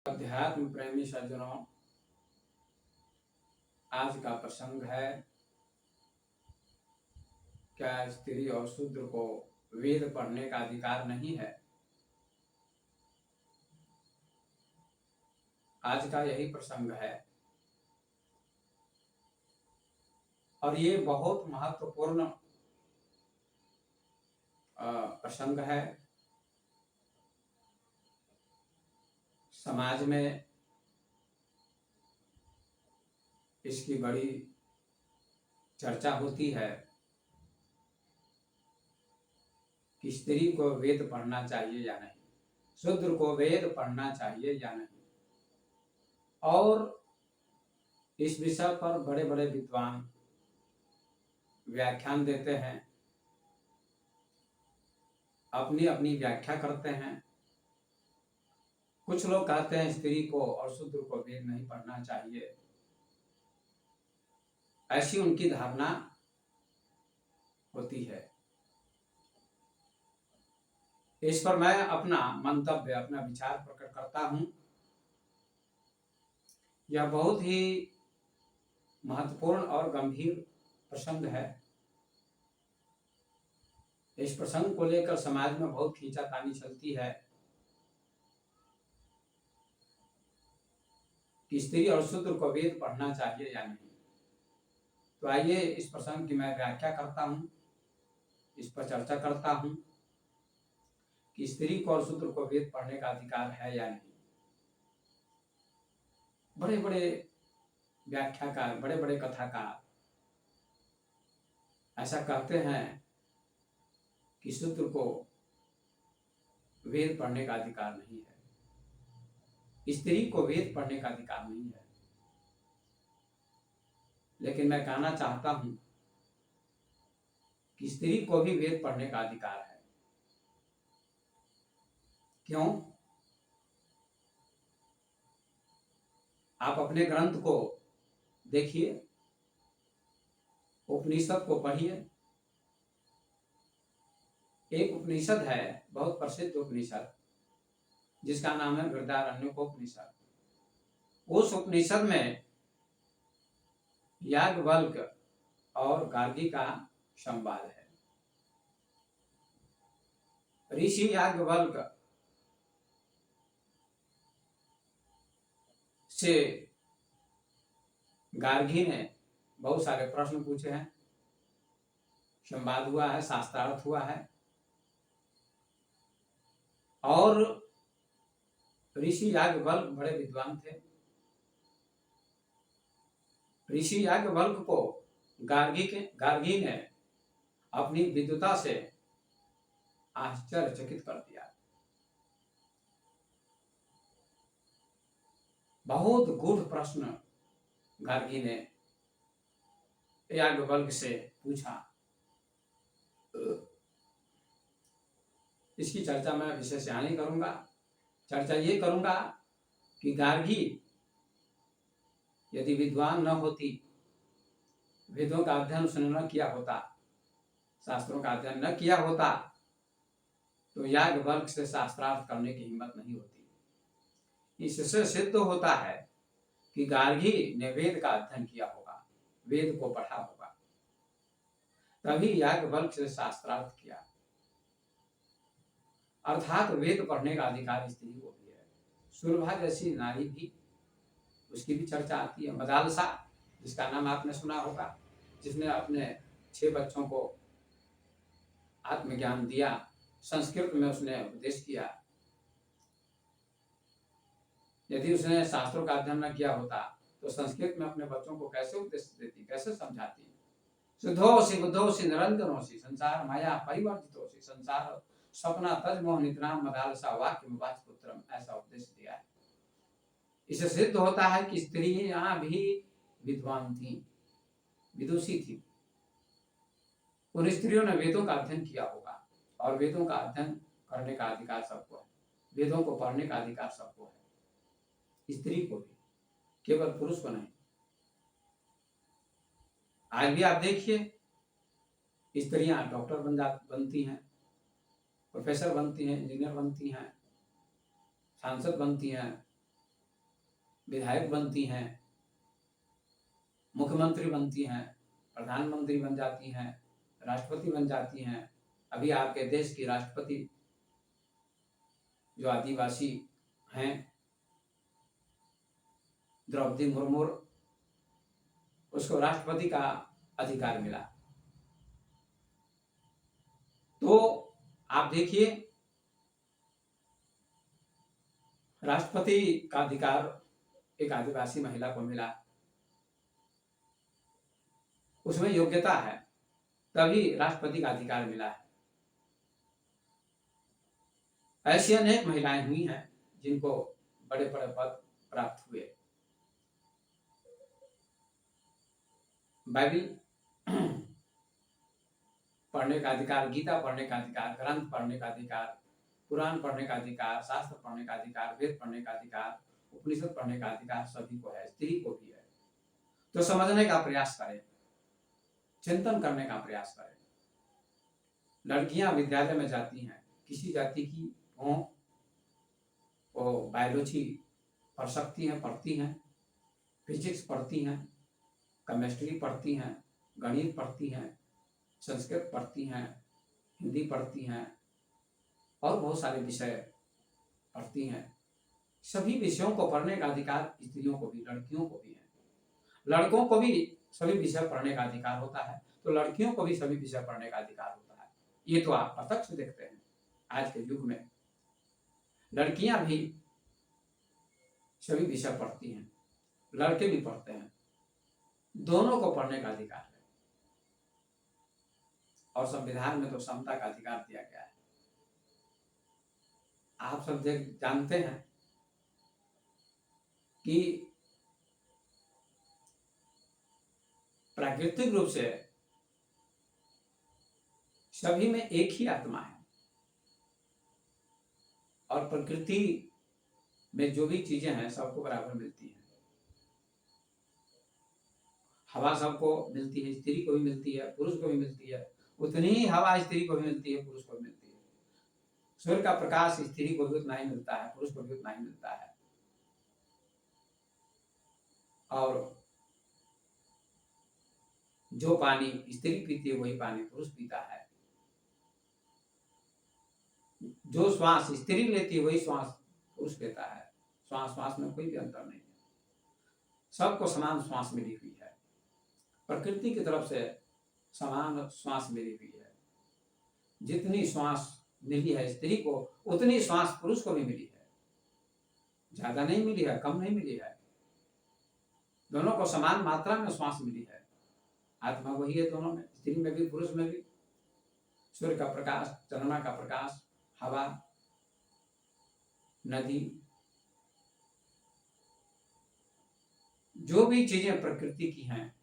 अध्यात्म प्रेमी सज्जनों, आज का प्रसंग है, क्या स्त्री और शूद्र को वेद पढ़ने का अधिकार नहीं है। आज का यही प्रसंग है और ये बहुत महत्वपूर्ण प्रसंग है। समाज में इसकी बड़ी चर्चा होती है कि स्त्री को वेद पढ़ना चाहिए या नहीं, शूद्र को वेद पढ़ना चाहिए या नहीं। और इस विषय पर बड़े बड़े विद्वान व्याख्यान देते हैं, अपनी अपनी व्याख्या करते हैं। कुछ लोग कहते हैं स्त्री को और शूद्र को वेद नहीं पढ़ना चाहिए, ऐसी उनकी धारणा होती है। इस पर मैं अपना मंतव्य, अपना विचार प्रकट करता हूं। यह बहुत ही महत्वपूर्ण और गंभीर प्रसंग है। इस प्रसंग को लेकर समाज में बहुत खींचातानी चलती है कि स्त्री और शूद्र को वेद पढ़ना चाहिए या नहीं। तो आइए इस प्रसंग की मैं व्याख्या करता हूं, इस पर चर्चा करता हूं कि स्त्री को और शूद्र को वेद पढ़ने का अधिकार है या नहीं। बड़े बड़े व्याख्याकार, बड़े बड़े कथाकार ऐसा कहते हैं कि शूद्र को वेद पढ़ने का अधिकार नहीं है, स्त्री को वेद पढ़ने का अधिकार नहीं है। लेकिन मैं कहना चाहता हूं कि स्त्री को भी वेद पढ़ने का अधिकार है। क्यों? आप अपने ग्रंथ को देखिए, उपनिषद को पढ़िए। एक उपनिषद है, बहुत प्रसिद्ध उपनिषद, जिसका नाम है बृहदारण्यकोपनिषद। उस उपनिषद में याज्ञवल्क्य और गार्गी का संवाद है। ऋषि याज्ञवल्क्य से गार्गी ने बहुत सारे प्रश्न पूछे हैं, संवाद हुआ है, शास्त्रार्थ हुआ है। और ऋषि याज्ञवल्क्य बड़े विद्वान थे। ऋषि याज्ञवल्क्य को गार्गी ने अपनी विद्वता से आश्चर्यचकित कर दिया। बहुत गूढ़ प्रश्न गार्गी ने याज्ञवल्क्य से पूछा। इसकी चर्चा मैं विशेष यहाँ नहीं करूंगा। चर्चा ये करूंगा कि गार्गी यदि विद्वान न होती, वेदों का अध्ययन उसने न किया होता, शास्त्रों का अध्ययन न किया होता, तो याज्ञवल्क्य से शास्त्रार्थ करने की हिम्मत नहीं होती। इससे सिद्ध होता है कि गार्गी ने वेद का अध्ययन किया होगा, वेद को पढ़ा होगा, तभी याज्ञवल्क्य से शास्त्रार्थ किया। अर्थात वेद पढ़ने का अधिकार स्त्री को भी है। सुलभा जैसी नारी भी, उसकी भी चर्चा आती है। मदालसा, जिसका नाम आपने सुना होगा, जिसने अपने 6 बच्चों को आत्मज्ञान दिया, संस्कृत में उसने उपदेश किया। यदि उसने शास्त्रों का अध्ययन न किया होता तो संस्कृत में अपने बच्चों को कैसे उपदेश देती, कैसे समझाती? शुद्धोसि बुद्धोसि निरंजनोसि संसार माया परिवर्तितोसि संसार सपना तज मोह निद्रा मदालसा वाक्य वाच पुत्रम, ऐसा उपदेश दिया है। इससे सिद्ध होता है कि स्त्रियां भी विद्वान थी, विदुषी थी। उन स्त्रियों ने वेदों का अध्ययन किया होगा और वेदों का अध्ययन करने का अधिकार सबको है, वेदों को पढ़ने का अधिकार सबको है, स्त्री को भी, केवल पुरुष को नहीं। आज भी आप देखिए, स्त्रियां डॉक्टर बनती हैं, प्रोफेसर बनती हैं, इंजीनियर बनती हैं, सांसद बनती हैं, विधायक बनती हैं, मुख्यमंत्री बनती हैं, प्रधानमंत्री बन जाती हैं, राष्ट्रपति बन जाती हैं। अभी आपके देश की राष्ट्रपति जो आदिवासी हैं, द्रौपदी मुर्मू, उसको राष्ट्रपति का अधिकार मिला। तो आप देखिए, राष्ट्रपति का अधिकार एक आदिवासी महिला को मिला, उसमें योग्यता है, तभी राष्ट्रपति का अधिकार मिला है। ऐसी अनेक महिलाएं हुई हैं जिनको बड़े बड़े पद प्राप्त हुए। बाइबल पढ़ने का अधिकार, गीता पढ़ने का अधिकार, ग्रंथ पढ़ने का अधिकार, कुरान पढ़ने का अधिकार, शास्त्र पढ़ने का अधिकार, वेद पढ़ने का अधिकार, उपनिषद पढ़ने का अधिकार सभी को है, स्त्री को भी है। तो समझने का प्रयास करें, चिंतन करने का प्रयास करें। लड़कियां विद्यालय में जाती हैं, किसी जाति की हो, वो बायोलॉजी पढ़ सकती हैं, पढ़ती हैं, फिजिक्स पढ़ती हैं, केमिस्ट्री पढ़ती हैं, गणित पढ़ती हैं, संस्कृत पढ़ती हैं, हिंदी पढ़ती हैं और बहुत सारे विषय पढ़ती हैं। सभी विषयों को पढ़ने का अधिकार स्त्रियों को भी, लड़कियों को भी है। लड़कों को भी सभी विषय पढ़ने का अधिकार होता है, तो लड़कियों को भी सभी विषय पढ़ने का अधिकार होता है। ये तो आप प्रत्यक्ष देखते हैं। आज के युग में लड़कियां भी सभी विषय पढ़ती हैं, लड़के भी पढ़ते हैं, दोनों को पढ़ने का अधिकार है। और संविधान में तो समता का अधिकार दिया गया है। आप सब जानते हैं कि प्राकृतिक रूप से सभी में एक ही आत्मा है, और प्रकृति में जो भी चीजें हैं सबको बराबर मिलती हैं। हवा सबको मिलती है, स्त्री को भी मिलती है, पुरुष को भी मिलती है, उतनी ही हवा स्त्री को भी मिलती है, पुरुष को भी मिलती है। सूर्य का प्रकाश स्त्री को भी उतना ही मिलता है, पुरुष को भी उतना ही मिलता है। और जो पानी स्त्री पीती है वही पानी पुरुष पीता है। जो श्वास स्त्री लेती है वही श्वास पुरुष लेता है। श्वास में कोई भी अंतर नहीं है, सबको समान श्वास मिली हुई है। प्रकृति की तरफ से समान श्वास मिली हुई है। जितनी श्वास मिली है स्त्री को, उतनी श्वास पुरुष को भी मिली है। ज्यादा नहीं मिली है, कम नहीं मिली है, दोनों को समान मात्रा में श्वास मिली है। आत्मा वही है दोनों में, स्त्री में भी पुरुष में भी। सूर्य का प्रकाश, चंद्रमा का प्रकाश, हवा, नदी, जो भी चीजें प्रकृति की हैं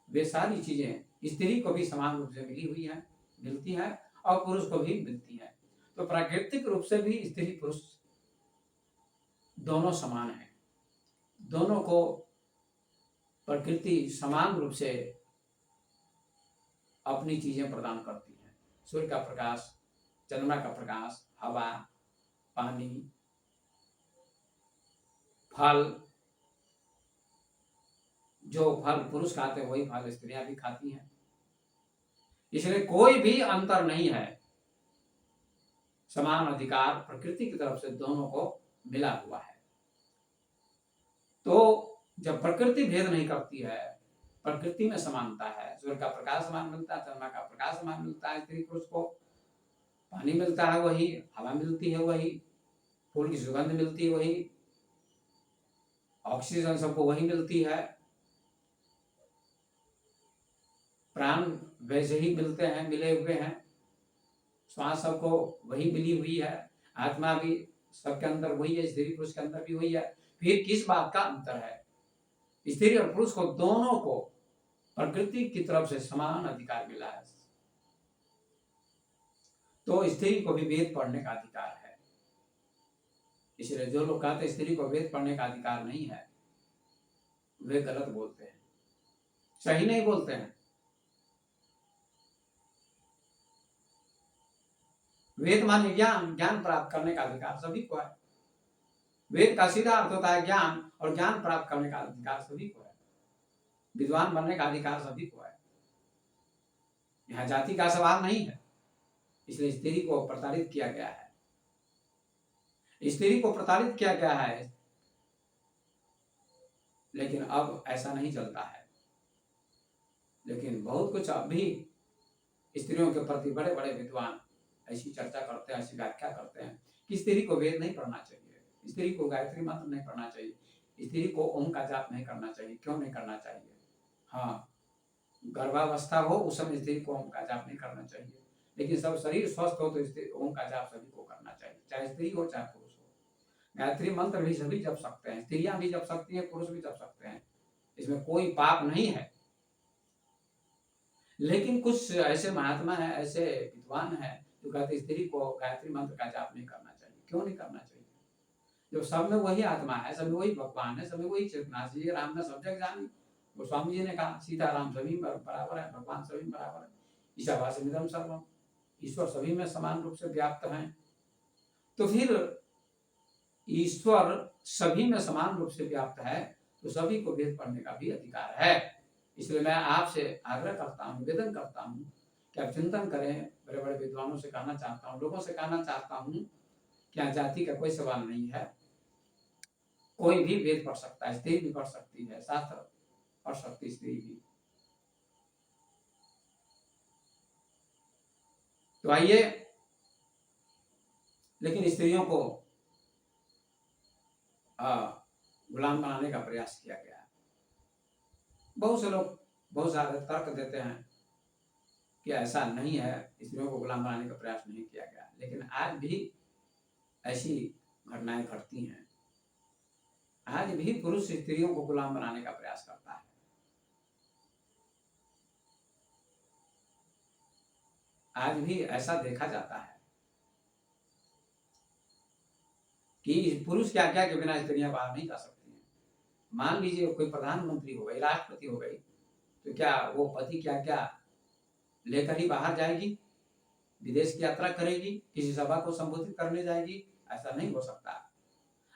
वे सारी चीजें स्त्री को भी समान रूप से मिली हुई हैं, मिलती हैं, और पुरुष को भी मिलती हैं। तो प्राकृतिक रूप से भी स्त्री पुरुष दोनों समान हैं। दोनों को प्रकृति समान रूप से अपनी चीजें प्रदान करती है। सूर्य का प्रकाश, चंद्रमा का प्रकाश, हवा, पानी, फल, जो फल पुरुष खाते हैं वही फल स्त्रियां भी खाती हैं। इसलिए कोई भी अंतर नहीं है, समान अधिकार प्रकृति की तरफ से दोनों को मिला हुआ है। तो जब प्रकृति भेद नहीं करती है, प्रकृति में समानता है। सूर्य का प्रकाश समान मिलता है, चंद्रमा का प्रकाश समान मिलता है स्त्री पुरुष को, पानी मिलता है वही, हवा मिलती है वही, फूल की सुगंध मिलती है वही, ऑक्सीजन सबको वही मिलती है, प्राण वैसे ही मिलते हैं, मिले हुए हैं, श्वास सबको वही मिली हुई है, आत्मा भी सबके अंदर वही है, स्त्री पुरुष के अंदर भी वही है। फिर किस बात का अंतर है? स्त्री और पुरुष को दोनों को प्रकृति की तरफ से समान अधिकार मिला है। तो स्त्री को भी वेद पढ़ने का अधिकार है। इसलिए जो लोग कहते हैं स्त्री को वेद पढ़ने का अधिकार नहीं है, वे गलत बोलते हैं, सही नहीं बोलते हैं। वेद माने ज्ञान, ज्ञान प्राप्त करने का अधिकार सभी को है। वेद का सीधा अर्थ होता है ज्ञान, और ज्ञान प्राप्त करने का अधिकार सभी को है, विद्वान बनने का अधिकार सभी को है। यहाँ जाति का सवाल नहीं है। इसलिए स्त्री को प्रताड़ित किया गया है, स्त्री को प्रताड़ित किया गया है। लेकिन अब ऐसा नहीं चलता है। लेकिन बहुत कुछ अब भी स्त्रियों के प्रति बड़े बड़े विद्वान ऐसी चर्चा करते हैं, ऐसी व्याख्या करते हैं कि स्त्री को वेद नहीं पढ़ना चाहिए, स्त्री को गायत्री मंत्र नहीं पढ़ना चाहिए, स्त्री को ओम का जाप नहीं करना चाहिए। क्यों नहीं करना चाहिए? हाँ, गर्भावस्था हो उस समय स्त्री को ओम का जाप नहीं करना चाहिए, लेकिन सब शरीर स्वस्थ हो तो स्त्री ओम का जाप सभी को करना चाहिए, चाहे स्त्री हो चाहे पुरुष हो। गायत्री मंत्र भी सभी जप सकते हैं, स्त्रियां भी जप सकती हैं, पुरुष भी जप सकते हैं, इसमें कोई पाप नहीं है। लेकिन कुछ ऐसे महात्मा है, ऐसे विद्वान है जो कहते स्त्री को गायत्री मंत्र का जाप नहीं करना चाहिए। क्यों नहीं करना चाहिए? जो सब में वही आत्मा है, सब में वही भगवान है, सब में वही चेतना है। राम ने सब जग जानी, गोस्वामी जी ने कहा सीताराम सभी में बराबर है, भगवान सभी में बराबर है, ईशावास्यमिदं सर्वम, ईश्वर सभी में समान रूप से व्याप्त हैं। तो फिर ईश्वर सभी में समान रूप से व्याप्त है, तो सभी को वेद पढ़ने का भी अधिकार है। इसलिए मैं आपसे आग्रह करता हूँ, निवेदन करता हूँ कि आप चिंतन करें। बड़े बड़े विद्वानों से कहना चाहता हूँ, लोगों से कहना चाहता हूँ कि यहाँ जाति का कोई सवाल नहीं है, कोई भी वेद पढ़ सकता है, स्त्री भी पढ़ सकती है, शास्त्र पढ़ सकती स्त्री भी। तो आइए, लेकिन स्त्रियों को गुलाम बनाने का प्रयास किया गया है। बहुत से लोग बहुत सारे तर्क देते हैं कि ऐसा नहीं है, स्त्रियों को गुलाम बनाने का प्रयास नहीं किया गया, लेकिन आज भी ऐसी घटनाएं घटती हैं। आज भी पुरुष स्त्रियों को गुलाम बनाने का प्रयास करता है। आज भी ऐसा देखा जाता है कि पुरुष क्या क्या के बिना स्त्रियां बाहर नहीं जा सकती हैं। मान लीजिए कोई प्रधानमंत्री हो गई, राष्ट्रपति हो गई, तो क्या वो पति क्या क्या लेकर ही बाहर जाएगी, विदेश की यात्रा करेगी, किसी सभा को संबोधित करने जाएगी? ऐसा नहीं हो सकता।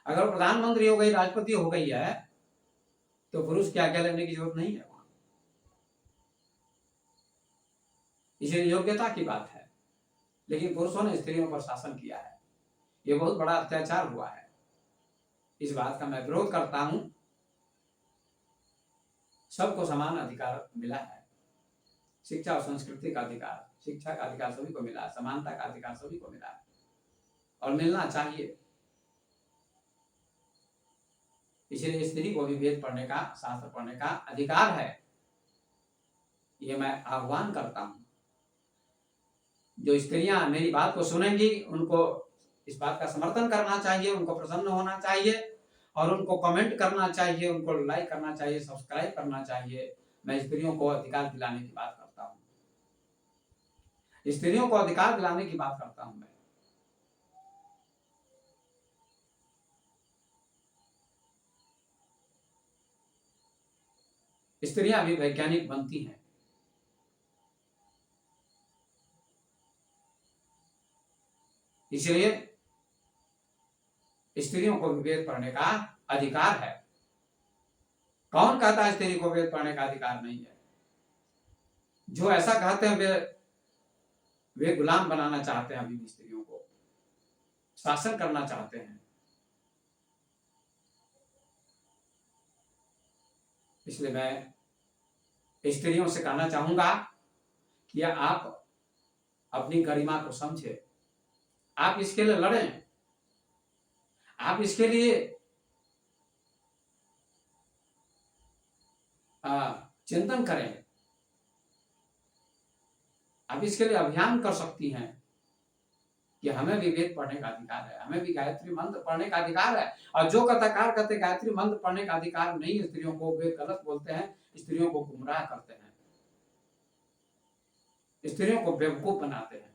अगर प्रधानमंत्री हो गई, राष्ट्रपति हो गई है, तो पुरुष क्या क्या लेने की जरूरत नहीं है वहां। इसलिए योग्यता की बात है। लेकिन पुरुषों ने स्त्रियों पर शासन किया है, ये बहुत बड़ा अत्याचार हुआ है। इस बात का मैं विरोध करता हूं। सबको समान अधिकार मिला है, शिक्षा और संस्कृति का अधिकार, शिक्षा का अधिकार सभी को मिला है, समानता का अधिकार सभी को मिला है और मिलना चाहिए। इसलिए स्त्री को भी वेद पढ़ने का, शास्त्र पढ़ने का अधिकार है, ये मैं आह्वान करता हूं। जो स्त्रियां मेरी बात को सुनेंगी उनको इस बात का समर्थन करना चाहिए, उनको प्रसन्न होना चाहिए और उनको कमेंट करना चाहिए, उनको लाइक करना चाहिए, सब्सक्राइब करना चाहिए। मैं स्त्रियों को अधिकार दिलाने की बात करता हूं, स्त्रियों को अधिकार दिलाने की बात करता हूं मैं। स्त्रियां भी वैज्ञानिक बनती हैं, इसलिए स्त्रियों को वेद पढ़ने का अधिकार है। कौन कहता है स्त्री को वेद पढ़ने का अधिकार नहीं है? जो ऐसा कहते हैं वे गुलाम बनाना चाहते हैं, अभी भी स्त्रियों को शासन करना चाहते हैं। इसलिए मैं स्त्रियों से कहना चाहूंगा कि आप अपनी गरिमा को समझे, आप इसके लिए लड़ें, आप इसके लिए चिंतन करें, आप इसके लिए अभियान कर सकती हैं कि हमें भी वेद पढ़ने का अधिकार है, हमें भी गायत्री मंत्र पढ़ने का अधिकार है। और जो कथाकार कहते गायत्री मंत्र पढ़ने का अधिकार नहीं है स्त्रियों को, वे गलत बोलते हैं, स्त्रियों को गुमराह करते हैं, स्त्रियों को बेवकूफ बनाते हैं।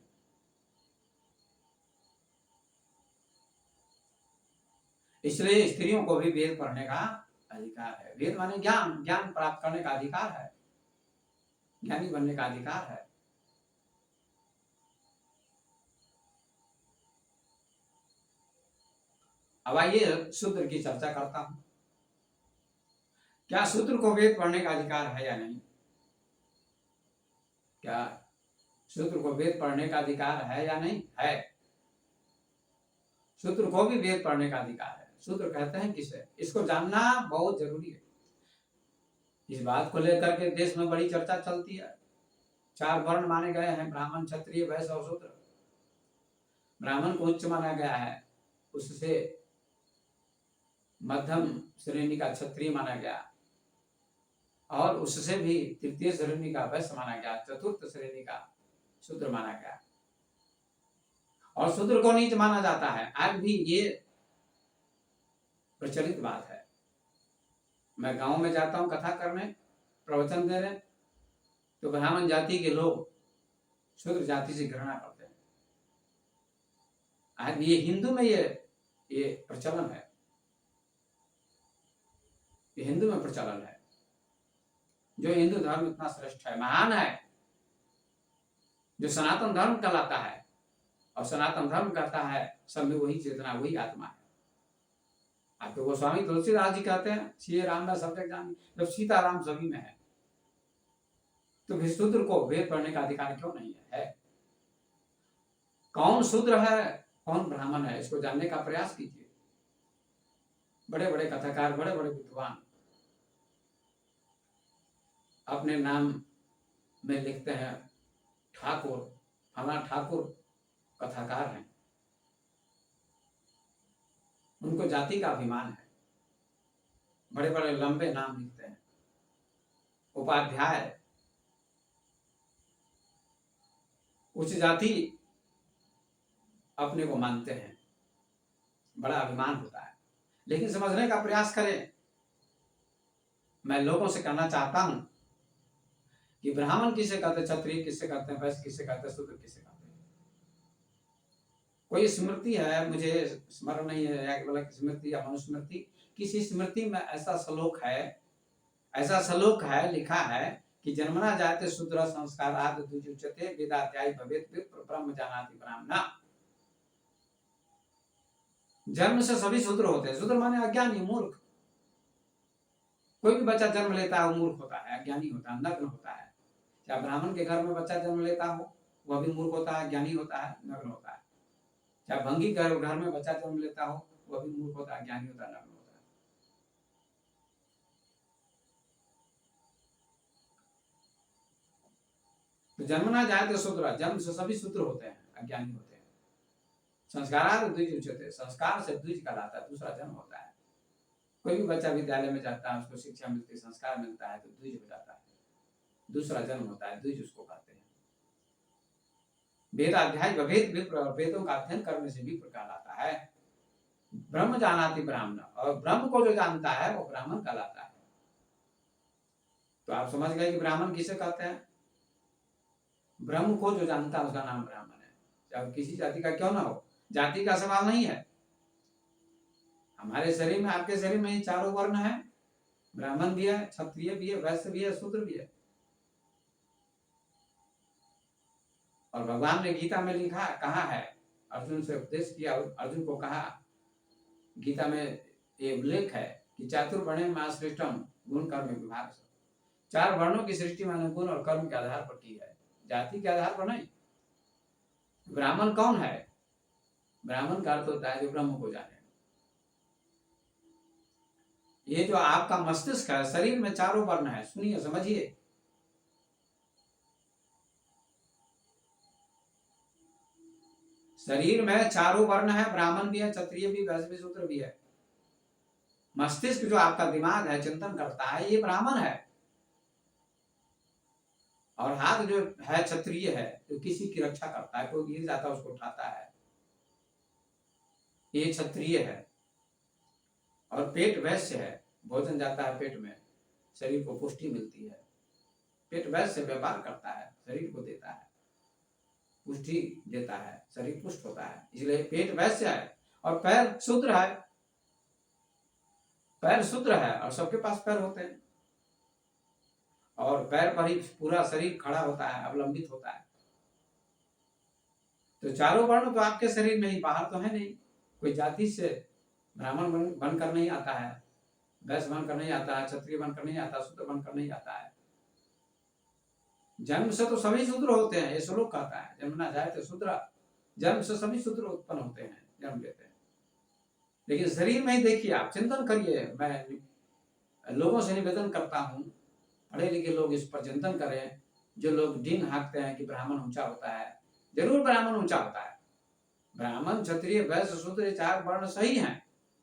इसलिए स्त्रियों को भी वेद पढ़ने का अधिकार है। वेद माने ज्ञान, ज्ञान प्राप्त करने का अधिकार है, ज्ञानी बनने का अधिकार है। अब आइए शूद्र की चर्चा करता हूं। क्या शूद्र को वेद पढ़ने का अधिकार है या नहीं? क्या शूद्र को वेद पढ़ने का अधिकार है या नहीं? है। शूद्र को भी वेद पढ़ने का अधिकार है। शूद्र कहते हैं किसे? इसको जानना बहुत जरूरी है। इस बात को लेकर के देश में बड़ी चर्चा चलती है। 4 वर्ण माने गए हैं, ब्राह्मण, क्षत्रिय, वैश्य और शूद्र। ब्राह्मण को उच्च माना गया है, उससे मध्यम श्रेणी का क्षत्रिय माना गया, और उससे भी तृतीय श्रेणी का वैश्य माना गया, चतुर्थ श्रेणी का शूद्र माना गया, और शूद्र को नीच माना जाता है। आज भी ये प्रचलित बात है। मैं गांव में जाता हूं कथा करने, प्रवचन देने, तो ब्राह्मण जाति के लोग शूद्र जाति से घृणा करते हैं। आज ये हिंदू में ये प्रचलन है, ये हिंदू में प्रचलन है। जो हिंदू धर्म इतना श्रेष्ठ है, महान है, जो सनातन धर्म कहलाता है, और सनातन धर्म कहता है सब में वही चेतना, वही आत्मा है। आपके गोस्वामी तुलसीदास जी कहते हैं, सीए राम में सब जग जानी। जब सीताराम सभी में है, तो फिर शूद्र को वेद पढ़ने का अधिकार क्यों नहीं है? कौन शूद्र है, कौन ब्राह्मण है, इसको जानने का प्रयास कीजिए। बड़े बड़े कथाकार, बड़े बड़े विद्वान अपने नाम में लिखते हैं ठाकुर, फला ठाकुर कथाकार हैं। उनको जाति का अभिमान है, बड़े बड़े लंबे नाम लिखते हैं, उपाध्याय, उच्च जाति अपने को मानते हैं, बड़ा अभिमान होता है। लेकिन समझने का प्रयास करें। मैं लोगों से कहना चाहता हूं कि ब्राह्मण किसे कहते हैं, क्षत्रिय किसे कहते हैं, वैश्य किसे कहते हैं, शूद्र किसे कहते हैं? कोई स्मृति है, मुझे स्मरण नहीं है, या केवल स्मृति या मनुस्मृति, किसी स्मृति में ऐसा श्लोक है, लिखा है कि जन्मना जायते शूद्र संस्कारात् द्विजुच्यते वेदाध्यायी भवेत् विप्र ब्रह्म जानाति ब्राह्मणः। जन्म से सभी शूद्र होते हैं। शूद्र माने अज्ञानी, मूर्ख। कोई भी बच्चा जन्म लेता है वो मूर्ख होता है, अज्ञानी होता है, नग्न होता है। चाहे ब्राह्मण के घर में बच्चा जन्म लेता हो, वह भी मूर्ख होता है, ज्ञानी होता है, नग्न होता है। चाहे भंगी घर में बच्चा जन्म लेता हो, वह भी मूर्ख होता है, ज्ञानी होता है, नग्न होता है। तो जन्मना जाए तो शूद्र, जन्म से सभी शूद्र होते हैं, अज्ञानी होते हैं। संस्कारात् द्विज उच्यते, संस्कार से द्विज कहलाता है, दूसरा जन्म होता है। कोई भी बच्चा विद्यालय में जाता है, उसको शिक्षा मिलती है, संस्कार मिलता है, तो द्विज हो जाता है, दूसरा जन्म होता है, द्विज उसको कहते हैं। वेदाध्याय भवेत् विप्र, वेदों का अध्ययन करने से विप्र कहलाता है। ब्रह्म जानाति ब्राह्मण, और ब्रह्म को जो जानता है वो ब्राह्मण कहलाता है। तो आप समझ गए कि ब्राह्मण किसे कहते हैं? ब्रह्म को जो जानता है उसका नाम ब्राह्मण है, चाहे किसी जाति का क्यों ना हो। जाति का सवाल नहीं है। हमारे शरीर में, आपके शरीर में ही चारों वर्ण है, ब्राह्मण भी है, क्षत्रिय भी है, वैश्य भी है, शूद्र भी है। और भगवान ने गीता में लिखा, कहा है, अर्जुन से उपदेश किया, अर्जुन को कहा, गीता में ये उल्लेख है कि चातुर्वर्ण्यम आश्रिष्टम गुण कर्म विभाग। 4 वर्णों की सृष्टि मैंने गुण और कर्म के आधार पर की है, जाति के आधार पर नहीं। ब्राह्मण कौन है? ब्राह्मण का अर्थ होता है जो ब्रह्म को जाने। ये जो आपका मस्तिष्क है, शरीर में चारों वर्ण है, सुनिए, समझिए। शरीर में चारों वर्ण है, ब्राह्मण भी है, क्षत्रिय भी, वैश्य भी, शूद्र भी है। मस्तिष्क जो आपका दिमाग है, चिंतन करता है, ये ब्राह्मण है। और हाथ जो है क्षत्रिय है, जो किसी की रक्षा करता है, कोई गिर जाता है उसको उठाता है, ये क्षत्रिय है। और पेट वैश्य है, भोजन जाता है पेट में, शरीर को पुष्टि मिलती है। पेट वैश्य व्यापार करता है, शरीर को देता है, पुष्टि देता है, शरीर पुष्ट होता है, इसलिए पेट वैश्य है। और पैर शूद्र है, पैर शूद्र है, और सबके पास पैर होते हैं, और पैर पर ही पूरा शरीर खड़ा होता है, अवलंबित होता है। तो चारों वर्ण तो आपके शरीर में ही, बाहर तो है नहीं। कोई जाति से ब्राह्मण बनकर नहीं आता है, वैश्य बनकर नहीं आता है, क्षत्रिय बनकर नहीं आता, शूद्र बनकर नहीं आता है। जन्म से तो सभी शूद्र होते हैं, ये श्लोक कहता है, जन्मना जाए तो शूद्र, जन्म से सभी शूद्र उत्पन्न होते हैं, जन्म लेते हैं। लेकिन शरीर में ही देखिए, आप चिंतन करिए। मैं लोगों से निवेदन करता हूँ, पढ़े लिखे लोग इस पर चिंतन करें। जो लोग डींग हाँकते हैं कि ब्राह्मण ऊंचा होता है, जरूर ब्राह्मण ऊंचा होता है। ब्राह्मण, क्षत्रिय, वैश्य, शूद्र, ये 4 वर्ण सही हैं,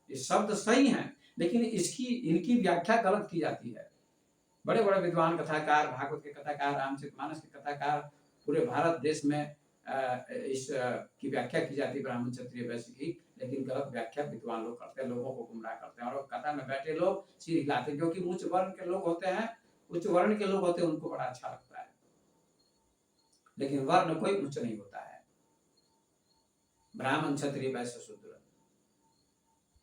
ये शब्द सही हैं, लेकिन इनकी व्याख्या गलत की जाती है। बड़े बड़े विद्वान कथाकार, भागवत के कथाकार, रामचरितमानस के कथाकार, पूरे भारत देश में इस की व्याख्या की जाती है ब्राह्मण, क्षत्रिय, वैश्य की, लेकिन गलत व्याख्या विद्वान लोग करते हैं, लोगों को गुमराह करते हैं। और कथा में बैठे लोग सिर हिलाते हैं, क्योंकि उच्च वर्ण के लोग होते हैं, उच्च वर्ण के लोग होते हैं, उनको बड़ा अच्छा लगता है। लेकिन वर्ण कोई उच्च नहीं होता है, ब्राह्मण, क्षत्रिय, वैश्य, शूद्र।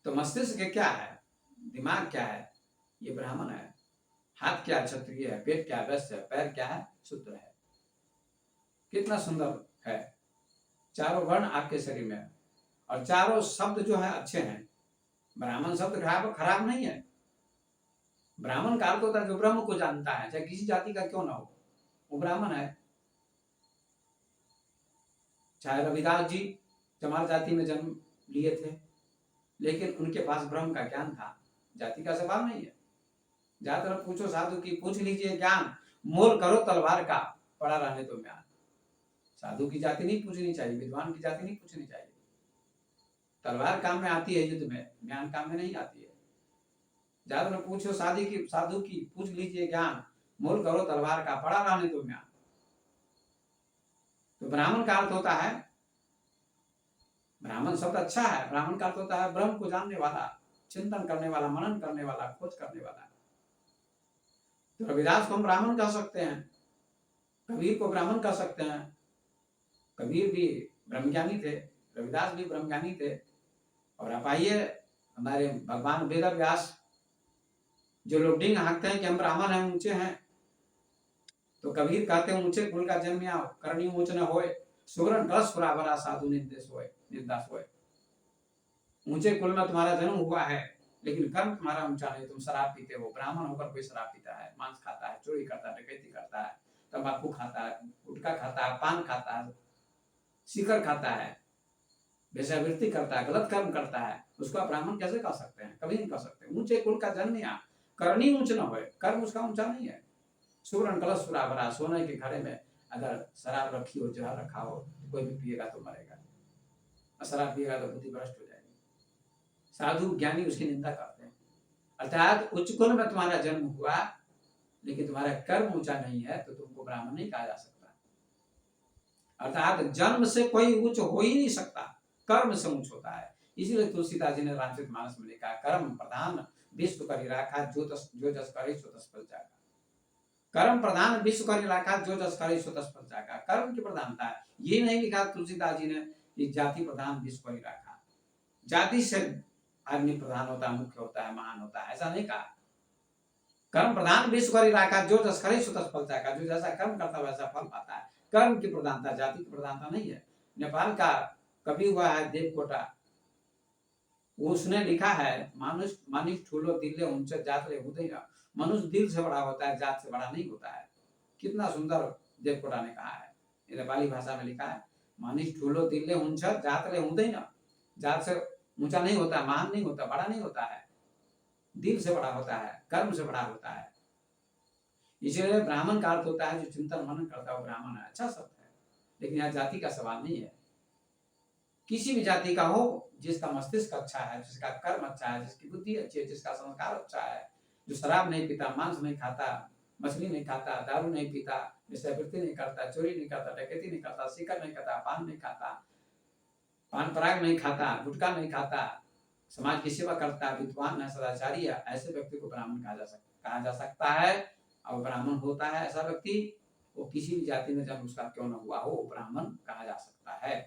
तो मस्तिष्क क्या है, दिमाग क्या है, ये ब्राह्मण है। हाथ क्या, क्षत्रिय है। पेट क्या, वैश्य है। पैर क्या है, शूद्र है। कितना सुंदर है। चारों वर्ण आपके शरीर में है, और चारों शब्द जो है अच्छे हैं। ब्राह्मण शब्द खराब नहीं है। ब्राह्मण का अर्थ होता है जो ब्रह्म को जानता है, चाहे किसी जाति का क्यों ना हो, वो ब्राह्मण है। चाहे रविदास जी चमार जाति में जन्म लिए थे, लेकिन उनके पास ब्रह्म का ज्ञान था, जाति का सवाल नहीं है। जहां तरफ पूछो साधु की, पूछ लीजिए ज्ञान, मोल करो तलवार का, पड़ा रहने तो ज्ञान। साधु की जाति नहीं पूछनी चाहिए, विद्वान की जाति नहीं पूछनी चाहिए। तलवार काम में आती है युद्ध में, ज्ञान काम में नहीं आती है। जहां तरफ पूछो साधु की पूछ लीजिए ज्ञान, मोल करो तलवार का, पड़ा रहने तो ज्ञान। तो ब्राह्मण का अर्थ होता है, ब्राह्मण शब्द अच्छा है, ब्राह्मण का अर्थ होता है ब्रह्म को जानने वाला, चिंतन करने वाला, मनन करने वाला, खोज करने वाला। तो रविदास को हम ब्राह्मण कह सकते हैं, कबीर को ब्राह्मण कह सकते हैं। कबीर भी ब्रह्मज्ञानी थे, रविदास भी ब्रह्मज्ञानी थे। और आप आइए, हमारे भगवान वेद व्यास, जो लोग डींग हाँकते हैं कि हम ब्राह्मण हैं, ऊंचे हैं, तो कबीर कहते हैं ऊंचे कुल का जन्मिया, करनी ऊंच न होए, सुवर्ण कलश बराबरा, साधु निर्दास होए। ऊंचे कुल में तुम्हारा जन्म हुआ है, लेकिन कर्म तुम्हारा ऊंचा नहीं, तुम शराब पीते हो। ब्राह्मण होकर कोई शराब पीता है, मांस खाता है, चोरी करता है, डकैती करता है, तंबाकू खाता है, गुटखा खाता है, पान खाता है, शिकर खाता है, वेश्यावृत्ति करता है, गलत कर्म करता है, उसको आप ब्राह्मण कैसे कह सकते हैं? कभी नहीं कह सकते। ऊंचे कुल का जन्म या करनी ऊंच न होए, कर्म उसका ऊंचा नहीं है। सुवर्ण कलश बराबर, सोने के घड़े में अगर शराब रखी हो, जहर रखा हो, तो कोई भी पिएगा तो मरेगा, और शराब पिएगा तो बुद्धि भ्रष्ट हो जाएगी। साधु ज्ञानी उसकी निंदा करते हैं। अर्थात उच्च कुल में तुम्हारा जन्म हुआ, लेकिन तुम्हारा कर्म ऊंचा नहीं है, तो तुमको ब्राह्मण नहीं कहा जा सकता। अर्थात जन्म से कोई उच्च हो ही नहीं सकता, कर्म से ऊंच होता है। इसीलिए तुलसीदास जी ने रामचरितमानस में लिखा, कर्म प्रधान विश्व करी राखा, जो जस करे सो तस फल जागा। कर्म प्रधान विश्व करी राखा, जो जस करे सो तस फल जागा। कर्म की प्रधानता है। ये नहीं लिखा तुलसीदास जी ने कि जाति प्रधान विश्व करी राखा, जाति से आदमी प्रधान होता है, मुख्य होता है, महान होता है, ऐसा नहीं कहा। कर्म प्रधान विश्व करी राखा, जो जस करे सो तस फल जागा। जो जैसा कर्म करता है वैसा फल पाता है। कर्म की प्रधानता, जाति की प्रधानता नहीं है। नेपाल का कवि हुआ है देवकोटा, उसने लिखा है, मानुष मानिस ठूलो दिले ऊंचे जात रे होते ना। मनुष्य दिल से बड़ा होता है, जात से बड़ा नहीं होता है। कितना सुंदर देवकोटा ने कहा है, नेपाली भाषा में लिखा है, मानिस ठूलो दिले ऊंचा जात रे होते ना। जात से ऊंचा नहीं होता, महान नहीं होता, बड़ा नहीं होता है, दिल से बड़ा होता है, कर्म से बड़ा होता है। इसलिए ब्राह्मण का अर्थ होता है जो चिंतन मनन करता है, वो ब्राह्मण है। अच्छा शब्द है, लेकिन यहाँ जाति का सवाल नहीं है। किसी भी जाति का हो, जिसका मस्तिष्क अच्छा है, जिसका कर्म अच्छा है, जिसकी बुद्धि अच्छी है, जिसका संस्कार अच्छा है, जो शराब नहीं पीता, मांस नहीं खाता, मछली नहीं खाता, दारू नहीं पीता, वेश्यावृत्ति नहीं करता, चोरी नहीं करता, डकैती नहीं करता, शिकार नहीं करता, पान नहीं खाता, पान पराग नहीं खाता, गुटखा नहीं खाता, समाज की सेवा करता, विद्वान है, सदाचारी है, ऐसे व्यक्ति को ब्राह्मण कहा जा सकता है। और ब्राह्मण होता है ऐसा व्यक्ति, वो किसी भी जाति में जब उसका क्यों न हुआ हो, ब्राह्मण कहा जा सकता है।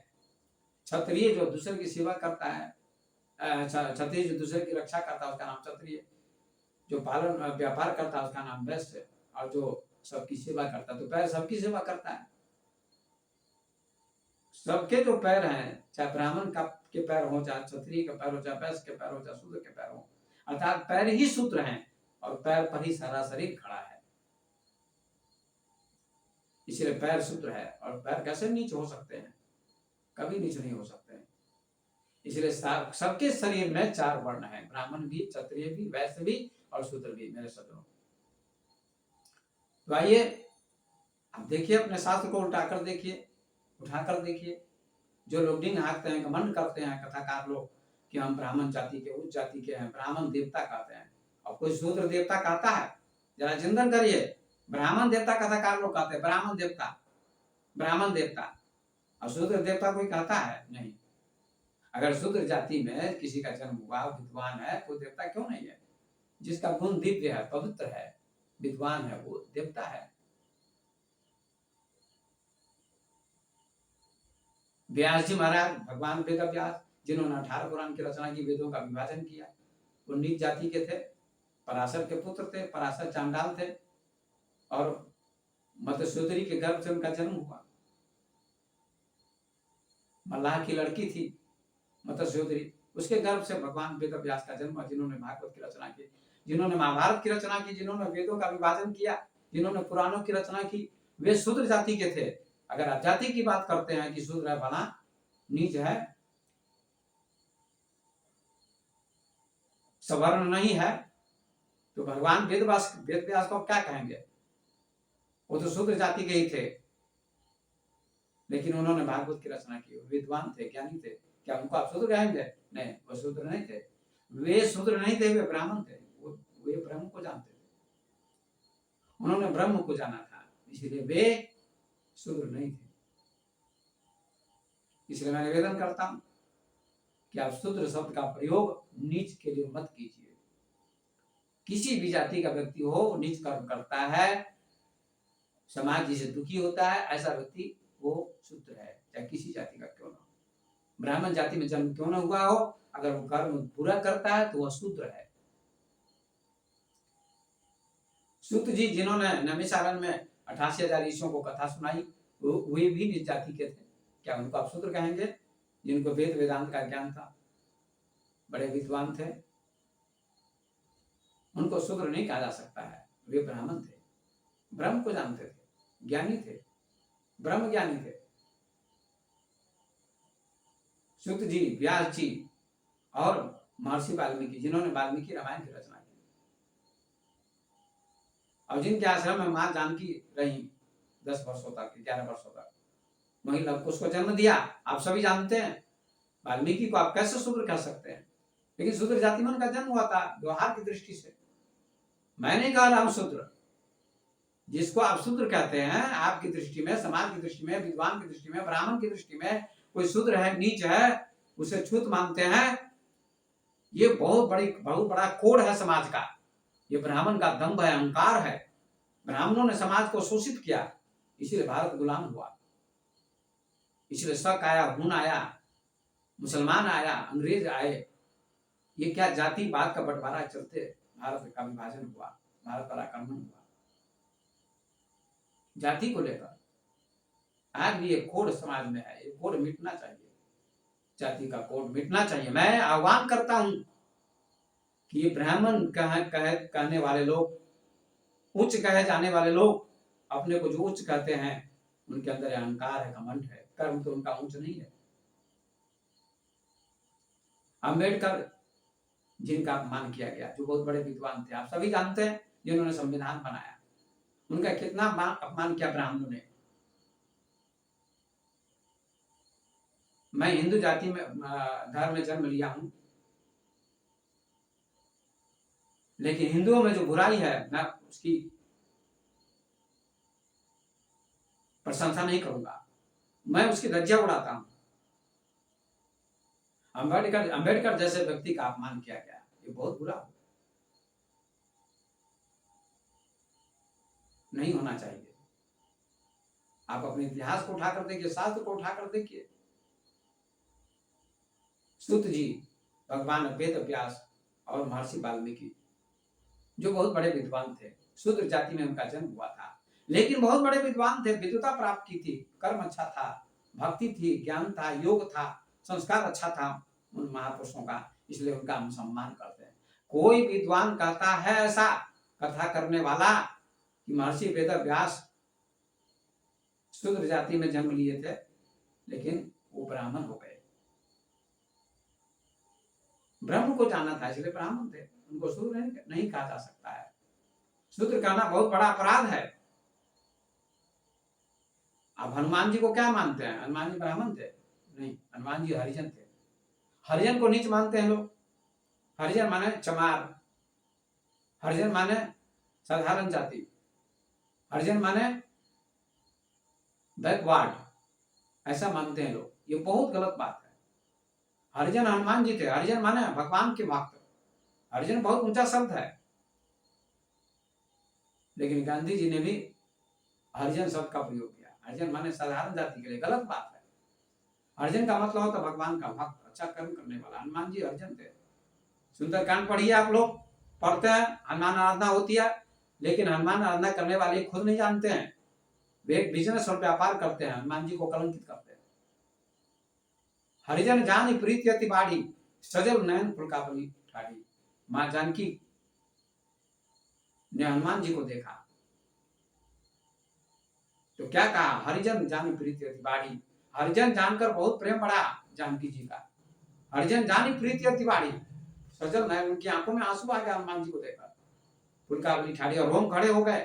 क्षत्रिय जो दूसरे की सेवा करता है, क्षत्रिय जो दूसरे की रक्षा करता है, उसका नाम क्षत्रिय। जो पालन व्यापार करता है, उसका नाम वैश्य। और जो सबकी सेवा करता है, तो पैर सबकी सेवा करता है। सबके जो पैर हैं, चाहे ब्राह्मण का के पैर हो, चाहे क्षत्रिय के पैर हो, चाहे वैश्य के पैर हो, चाहे शूद्र के पैर हो, अर्थात पैर ही सूत्र हैं और पैर पर ही सारा शरीर खड़ा है। इसलिए पैर सूत्र है और पैर कैसे नीच हो सकते हैं? कभी नीच नहीं हो सकते हैं। इसलिए सबके शरीर में 4 वर्ण हैं, ब्राह्मण भी, क्षत्रिय भी, वैश्य भी और शूद्र भी, मेरे सज्जनों। तो आइए अब देखिए, अपने शास्त्र को उठाकर देखिए, उठाकर देखिए। जो लोग डिंग हाँकते हैं, घमंड करते हैं कथाकार लोग कि हम ब्राह्मण जाति के, उच्च जाति के हैं, ब्राह्मण देवता कहते हैं, और कोई शूद्र देवता कहता है? जरा चिंतन करिए। ब्राह्मण देवता कथाकार लोग कहते हैं, ब्राह्मण देवता, ब्राह्मण देवता, और शूद्र देवता कोई कहता है? नहीं। अगर शूद्र जाति में किसी का जन्म हुआ, विद्वान है, वो देवता क्यों नहीं है? जिसका गुण दिव्य है, पवित्र है, विद्वान है, वो देवता है। व्यास जी महाराज, भगवान वेद व्यास, जिन्होंने 18 पुराण की रचना की, वेदों का विभाजन किया, वो नीच जाति के थे, पराशर के पुत्र थे, पराशर चांडाल थे, और मत्स्योदरी के गर्भ से उनका जन्म हुआ। मल्लाह की लड़की थी मत्स्योदरी, उसके गर्भ से भगवान वेद व्यास का जन्म, जिन्होंने भागवत की रचना की, जिन्होंने महाभारत की रचना की, जिन्होंने वेदों का विभाजन किया, जिन्होंने पुराणों की रचना की, वे शूद्र जाति के थे। अगर आप जाति की बात करते हैं कि शूद्र है, भला नीच है, सवर्ण नहीं है, तो भगवान वेद व्यास को क्या कहेंगे? वो तो शूद्र जाति के ही थे, लेकिन उन्होंने भागवत की रचना की, विद्वान थे, ज्ञानी थे, क्या उनको आप शूद्र कहेंगे? नहीं, वो शूद्र नहीं थे, वे शूद्र नहीं थे, वे ब्राह्मण थे, वे ब्रह्म को जानते थे, उन्होंने ब्रह्म को जाना था, इसलिए वे शूद्र नहीं थे। इसलिए मैं निवेदन करता हूं कि आप शूद्र शब्द का प्रयोग नीच के लिए मत कीजिए। किसी भी जाति का व्यक्ति हो, नीच कर्म करता है, समाज जिसे दुखी होता है, ऐसा व्यक्ति वो शूद्र है, चाहे किसी जाति का क्यों ना हो, ब्राह्मण जाति में जन्म क्यों ना हुआ हो, अगर वो कर्म पूरा करता है तो वह शूद्र है। सूत जी, जिन्होंने नैमिषारण्य में 88,000 ऋषियों को कथा सुनाई, वे भी नीच जाति के थे, क्या उनको आप शूद्र कहेंगे? जिनको वेद वेदांत का ज्ञान था, बड़े विद्वान थे, उनको शूद्र नहीं कहा जा सकता है। वे ब्राह्मण थे, ब्रह्म को जानते थे, ज्ञानी थे, ब्रह्म ज्ञानी थे। सूत जी, व्यास जी और महर्षि वाल्मीकि, जिन्होंने वाल्मीकि रामायण की रचना की, और जिनके आश्रम में मां जानकी रही 10 वर्षों तक, 11 वर्षों तक, वहीं लव कुश को जन्म दिया। आप सभी जानते हैं, वाल्मीकि को आप कैसे शूद्र कह सकते हैं? लेकिन शूद्र जाति में उनका जन्म हुआ था, व्यवहार की दृष्टि से। मैं नहीं कह रहा हूं शूद्र, जिसको आप शूद्र कहते हैं, आपकी दृष्टि में, समाज की दृष्टि में, विद्वान की दृष्टि में, ब्राह्मण की दृष्टि में कोई शूद्र है, नीच है, उसे छूत मानते हैं, ये बहुत बड़ा कोड है समाज का। ये ब्राह्मण का दंभ है, अहंकार है। ब्राह्मणों ने समाज को शोषित किया, इसीलिए भारत गुलाम हुआ, इसलिए शक आया, खून आया, मुसलमान आया, अंग्रेज आए। ये क्या जातिवाद का बंटवारा चलते भारत का विभाजन हुआ, भारत पर आक्रमण हुआ जाति को लेकर। आज भी ये कोड समाज में है, ये कोड मिटना चाहिए, जाति का कोड मिटना चाहिए। मैं आह्वान करता हूं कि ये ब्राह्मण कहने वाले लोग, उच्च कहे जाने वाले लोग, अपने को जो उच्च कहते हैं, उनके अंदर अहंकार है, घमंड है, कर्म तो उनका उच्च नहीं है। अम्बेडकर, जिनका अपमान किया गया, जो बहुत बड़े विद्वान थे, आप सभी जानते हैं, जिन्होंने संविधान बनाया, उनका कितना अपमान किया ब्राह्मणों ने। मैं हिंदू जाति में, धर्म में जन्म लिया हूं, लेकिन हिंदुओं में जो बुराई है, मैं उसकी प्रशंसा नहीं करूंगा, मैं उसकी धज्जियां उड़ाता हूं। अंबेडकर जैसे व्यक्ति का अपमान किया गया, ये बहुत बुरा हो, नहीं होना चाहिए। आप अपने इतिहास को उठाकर देखिए, शास्त्र को उठाकर देखिए। सूत जी, भगवान वेद व्यास और महर्षि वाल्मीकि, जो बहुत बड़े विद्वान थे, शूद्र जाति में उनका जन्म हुआ था, लेकिन बहुत बड़े विद्वान थे, विद्वता प्राप्त की थी, कर्म अच्छा था, भक्ति थी, ज्ञान था, योग था, संस्कार अच्छा था उन महापुरुषों का, इसलिए उनका हम सम्मान करते हैं। कोई विद्वान कहता है ऐसा कथा करने वाला कि महर्षि वेद व्यास शूद्र जाति में जन्म लिए थे, लेकिन वो ब्राह्मण हो गए। ब्रह्म को जाना था इसलिए ब्राह्मण थे, उनको शूद्र नहीं कहा जा सकता है। शूद्र कहना बहुत बड़ा अपराध है। अब हनुमान जी को क्या मानते हैं? हनुमान जी ब्राह्मण थे? नहीं, हनुमान जी हरिजन थे। हरिजन को नीच मानते हैं लोग। हरिजन माने चमार, हरिजन माने साधारण जाति, हरिजन माने बैकवर्ड, ऐसा मानते हैं लोग। ये बहुत गलत बात है। हरिजन हनुमान जी थे, हरिजन माने भगवान के भक्त। हरिजन बहुत ऊंचा शब्द है, लेकिन गांधी जी ने भी हरिजन शब्द का प्रयोग किया। हरिजन माने साधारण जाति के लिए, गलत बात है। हरिजन का मतलब होता भगवान का भक्त, अच्छा कर्म करने वाला। हनुमान जी हरिजन थे। सुंदरकांड पढ़िए, आप लोग पढ़ते हैं, हनुमान आराधना होती है, लेकिन हनुमान आराधना करने वाले खुद नहीं जानते हैं, वे एक बिजनेस और व्यापार करते हैं, हनुमान जी को कलंकित करते हैं। हरिजन जानी प्रीति अति बाढ़ी, सजल नयन फुलकावली ठाढ़ी। मां जानकी ने हनुमान जी को देखा तो क्या कहा? हरिजन जानी प्रीति अति बाढ़ी। हरिजन जानकर बहुत प्रेम बढ़ा जानकी जी का। हरिजन जानी प्रीति अति बाढ़ी, सजल नयन, उनकी आंखों में आंसू आ गया हनुमान जी को देखकर। फुलकावली ठाढ़ी, और रोम खड़े हो गए।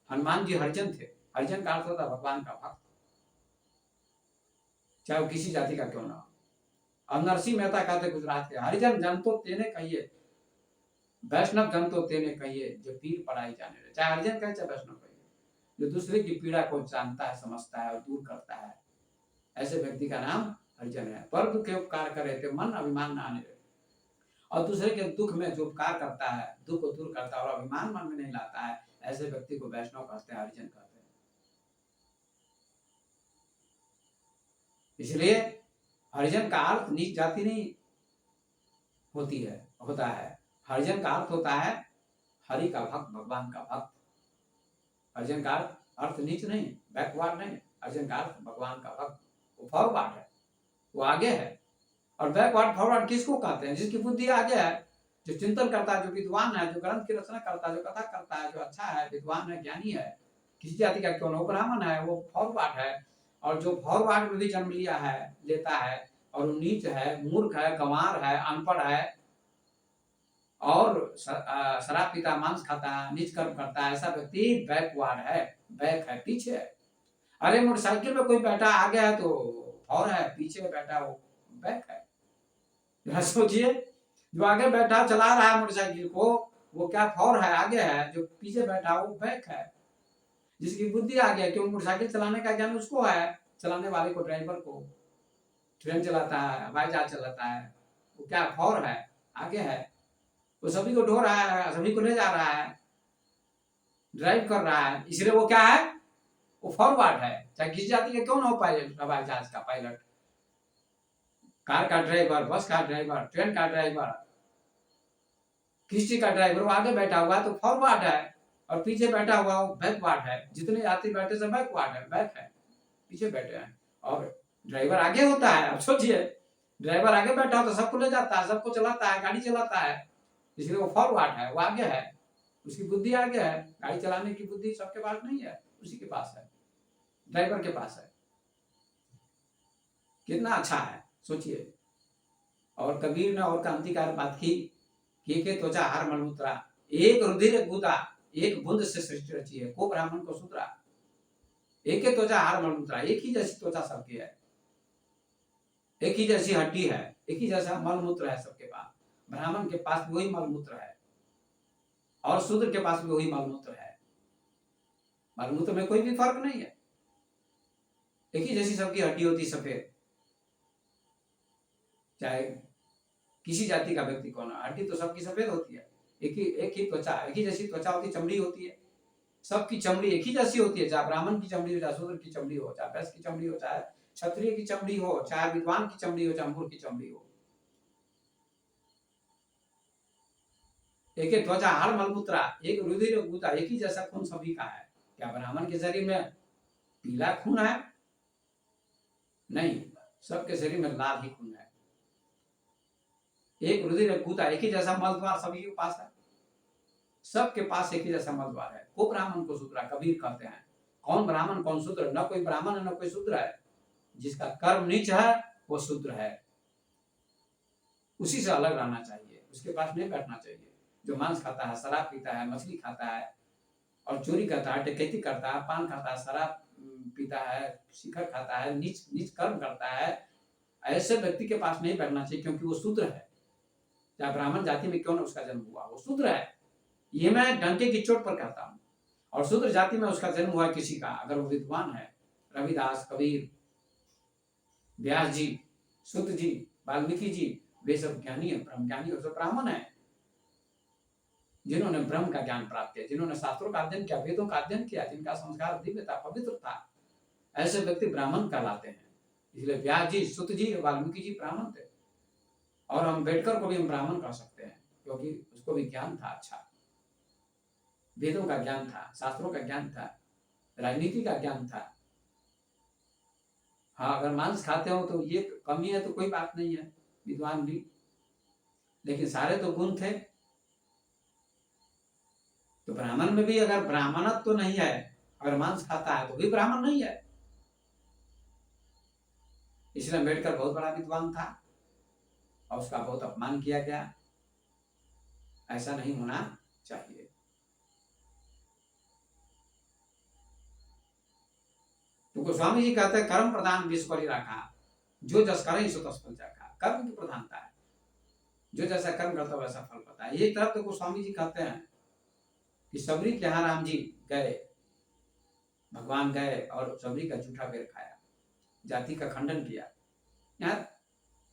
हनुमान जी हरिजन थे। हरिजन का अर्थ होता भगवान का भक्त, चाहे वो किसी जाति का क्यों ना हो। अब नरसिंह मेहता कहते गुजरात के, हरिजन जन तो तेने कहिए, वैष्णव जन तो तेने कहिए, जो पीर पढ़ाई जाने रहे। चाहे हरिजन कहे चाहे वैष्णव कहिए, जो दूसरे की पीड़ा को जानता है, समझता है और दूर करता है, ऐसे व्यक्ति का नाम हरिजन है। पर दुख के उपकार करे थे मन अभिमान न आने रहे। और दूसरे के दुख में जो उपकार करता है, दुख को दूर करता है और अभिमान मन में नहीं लाता है, ऐसे व्यक्ति को वैष्णव कहते हैं, हरिजन कहते हैं। इसलिए हरिजन का अर्थ नीच जाति नहीं होता है। हरिजन का अर्थ होता है हरि का भक्त, भगवान का भक्त। हरिजन का अर्थ नीच नहीं, बैकवर्ड नहीं। हरिजन का अर्थ भगवान का भक्त। वो फॉरवर्ड है, वो आगे है। और बैकवर्ड फॉरवर्ड किसको कहते हैं? जिसकी बुद्धि आगे है, जो चिंतन करता है, जो विद्वान है, जो ग्रंथ की रचना करता है, जो कथा करता है, जो अच्छा है, विद्वान है, ज्ञानी है, किसी जाति का क्यों न हो, ब्राह्मण है, वो फॉरवर्ड है। और जो फॉरवर्ड में भी जन्म लिया है, लेता है, और वो नीच है, मूर्ख है, गंवार है, अनपढ़ है, और शराब पीता, मांस खाता है, नीच कर्म करता है, ऐसा व्यक्ति बैकवर्ड है, बैक है, पीछे है। अरे मोटरसाइकिल में कोई बैठा आगे है तो फॉर है, पीछे बैठा वो बैक है। सोचिए, जो आगे बैठा चला रहा है मोटरसाइकिल को, वो क्या फॉर है, आगे है, जो पीछे बैठा वो बैक है। जिसकी बुद्धि आ गया, क्यों मोटरसाइकिल चलाने का ज्ञान उसको है, चलाने वाले को, ड्राइवर को, ट्रेन चलाता है, हवाई जहाज चलाता है, वो क्या फॉर है, आगे है, वो सभी को ढो रहा है, सभी को ले जा रहा है, ड्राइव कर रहा है, इसलिए वो क्या है, वो फॉरवर्ड है। चाहे किसी जाति का क्यों ना हो पायलट, हवाई जहाज का पायलट, कार का ड्राइवर, बस का ड्राइवर, ट्रेन का ड्राइवर, किसी का ड्राइवर, वो आगे बैठा हुआ है तो फॉरवर्ड है, और पीछे बैठा हुआ वो बैकवर्ड है। जितने यात्री बैठे सब बैकवर्ड है, बैक है, पीछे बैठे हैं। और ड्राइवर आगे होता है। अब सोचिए, ड्राइवर आगे बैठा हो तो सबको ले जाता है, सबको चलाता है, गाड़ी चलाता है, इसलिए वो फॉरवर्ड है, वो आगे है, उसकी बुद्धि आगे है। गाड़ी चलाने की बुद्धि सबके पास नहीं है, उसी के पास है, ड्राइवर के पास है। कितना अच्छा है, सोचिए। और कबीर ने और क्रांतिकार बात की कि के त्वचा हार मलमूत्रा, एक रुधिर गुदा, एक बूंद से सृष्टि रची है, को ब्राह्मण को शूद्रा। एक ही त्वचा हार मलमूत्रा, एक ही जैसी त्वचा सबकी है, एक ही जैसी हड्डी है, एक ही जैसा मलमूत्र है सबके पास। ब्राह्मण के पास भी वही मलमूत्र है, और शूद्र के पास भी वही मलमूत्र है। मलमूत्र में कोई भी फर्क नहीं है, एक ही जैसी सबकी हड्डी होती सफेद, चाहे किसी जाति का व्यक्ति कौन है, हड्डी तो सबकी सफेद होती है। एक ही त्वचा, एक ही जैसी त्वचा होती, चमड़ी होती है, सबकी चमड़ी एक ही जैसी होती है। चाहे ब्राह्मण की चमड़ी हो, चाहे शूद्र की चमड़ी हो, चाहे वैश्य की चमड़ी हो, चाहे क्षत्रिय की चमड़ी हो, चाहे विद्वान की चमड़ी हो, चाहे मूर्ख की चमड़ी हो। एक त्वचा हार मलमूत्रा, एक रुधिर गुदा, एक ही जैसा खून सभी का है। क्या ब्राह्मण के शरीर में पीला खून है? नहीं, सबके शरीर में लाल ही खून है, एक रुधिर एक कूता, एक ही जैसा मल द्वार सभी के पास है, सबके पास एक ही जैसा मल द्वार है। को ब्राह्मण को शूद्र कबीर कहते हैं। कौन ब्राह्मण कौन शूद्र? न कोई ब्राह्मण है न कोई शूद्र है, जिसका कर्म नीच है वो शूद्र है, उसी से अलग रहना चाहिए, उसके पास नहीं बैठना चाहिए। जो मांस खाता है, शराब पीता है, मछली खाता है और चोरी करता है, डकैती करता है, पान खाता है, शराब पीता है, शिखर खाता है, नीच नीच कर्म करता है, ऐसे व्यक्ति के पास नहीं बैठना चाहिए, क्योंकि वो शूद्र है। चाहे ब्राह्मण जाति में क्यों न उसका जन्म हुआ, वो शूद्र है। ये मैं डंके की चोट पर कहता हूँ। और शूद्र जाति में उसका जन्म हुआ किसी का, अगर वो विद्वान है, रविदास, कबीर, व्यास जी, सूत जी, वाल्मीकि जी, वे सब ज्ञानी है, ब्रह्म ज्ञानी और सब ब्राह्मण है, जिन्होंने ब्रह्म का ज्ञान प्राप्त किया, जिन्होंने शास्त्रों का अध्ययन किया, वेदों का अध्ययन किया, जिनका संस्कार दिव्य था, पवित्र था, ऐसे व्यक्ति ब्राह्मण कहलाते हैं। इसलिए व्यास जी, सूत जी, वाल्मीकि जी ब्राह्मण थे, और अम्बेडकर को भी हम ब्राह्मण कह सकते हैं, क्योंकि उसको भी ज्ञान था, अच्छा वेदों का ज्ञान था, शास्त्रों का ज्ञान था, राजनीति का ज्ञान था। हाँ, अगर मांस खाते हो तो ये कमी है तो कोई बात नहीं है, विद्वान भी, लेकिन सारे तो गुण थे। तो ब्राह्मण में भी अगर ब्राह्मणत्व तो नहीं है, अगर मांस खाता है तो भी ब्राह्मण नहीं है। इसलिए अम्बेडकर बहुत बड़ा विद्वान था और उसका बहुत अपमान किया गया, ऐसा नहीं होना चाहिए। तो गोस्वामी जी कहते हैं कर्म प्रधान विश्व रखा, जो जस करे सो तस फल चाखा। कर्म की प्रधानता है, जो जैसा कर्म करता है वैसा फल पाता है। ये तरफ तो गोस्वामी जी कहते हैं कि सबरी के यहाँ राम जी गए, भगवान गए और सबरी का जूठा बेर खाया, जाति का खंडन किया। यार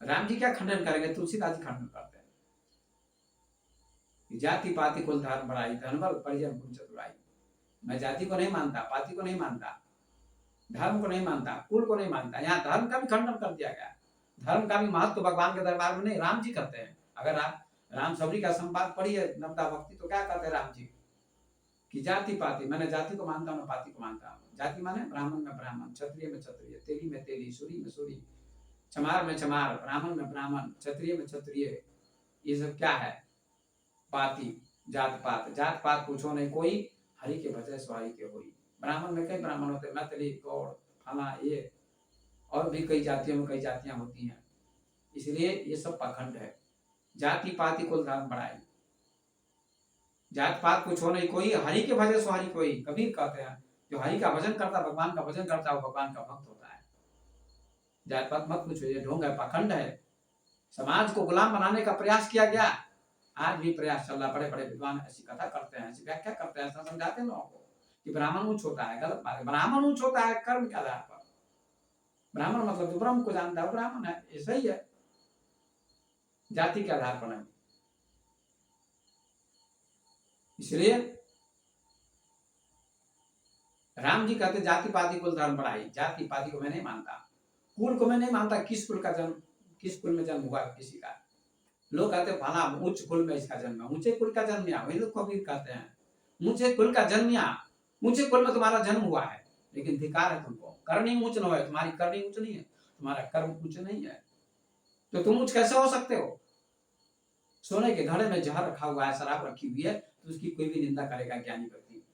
राम जी क्या खंडन करेंगे, तुलसीदास जी खंडन करते हैं। जाति पाति कुल धर्म बढ़ाई, धनबल परिजन कुल चतुराई। मैं जाति को नहीं मानता, पाति को नहीं मानता, धर्म को नहीं मानता, कुल को नहीं मानता। यहाँ धर्म का भी खंडन कर दिया गया। धर्म का भी महत्व भगवान के दरबार में नहीं, राम जी करते हैं। अगर आप राम सबरी का संवाद पढ़िए नवता भक्ति, तो क्या कहते हैं राम जी कि जाति पाति, मैंने जाति को मानता हूँ, पाति को मानता हूँ। जाति माने ब्राह्मण में ब्राह्मण, क्षत्रिय में क्षत्रिय, तेली में तेली, सूरी में सूरी, चमार में चमार, ब्राह्मण में ब्राह्मण, क्षत्रिय में क्षत्रिय, ये सब क्या है? पाति, जात पात। जात पात पूछो नहीं कोई, हरि के भजय सो हरि के होई। ब्राह्मण में कई ब्राह्मण होते हैं, मैथिली, गौड़, फला, ये और भी कई जातियों में कई जातियां होती हैं। इसलिए ये सब पाखंड है। जाति पाति कुल धर्म बढ़ाई, जात पात कुछ हो नहीं कोई, हरि के भजन सो हरि कोई। कबीर कहते हैं जो हरि का भजन करता, भगवान का भजन करता है, वो भगवान का भक्त होता है। जात पात मत पूछो, ये ढोंग है, पाखंड है। समाज को गुलाम बनाने का प्रयास किया गया, आज भी प्रयास चल रहा। बड़े बड़े विद्वान ऐसी कथा करते हैं, ऐसी व्याख्या करते हैं, ऐसा समझाते हैं लोगों को कि ब्राह्मण ऊंच होता है। गलत बात है। ब्राह्मण ऊंच होता है कर्म के आधार पर। ब्राह्मण मतलब जो ब्रह्म को जानता है ब्राह्मण है, ये सही है, जाति के आधार पर नहीं। इसलिए राम जी कहते जाति पाति कुल धर्म बढ़ाई। जाति पाति को मैं नहीं मानता, कुल को मैं नहीं मानता। किस कुल का जन्म, किस कुल में जन्म हुआ किसी का? लोग कहते हैं फला उच्च कुल में इसका जन्म है, ऊंचे कुल का जन्म या वही लोग कबीर कहते हैं ऊंचे कुल का जन्म या ऊंचे कुल में तुम्हारा जन्म हुआ है, लेकिन धिकार है तुमको। करनी ऊंच न है, तुम्हारी करनी ऊंच नहीं है, तुम्हारा कर्म ऊंच नहीं है, तो तुम ऊंच कैसे हो सकते हो? सोने के घड़े में जहर रखा हुआ है, शराब रखी हुई है, तो उसकी कोई भी निंदा करेगा ज्ञानी व्यक्ति,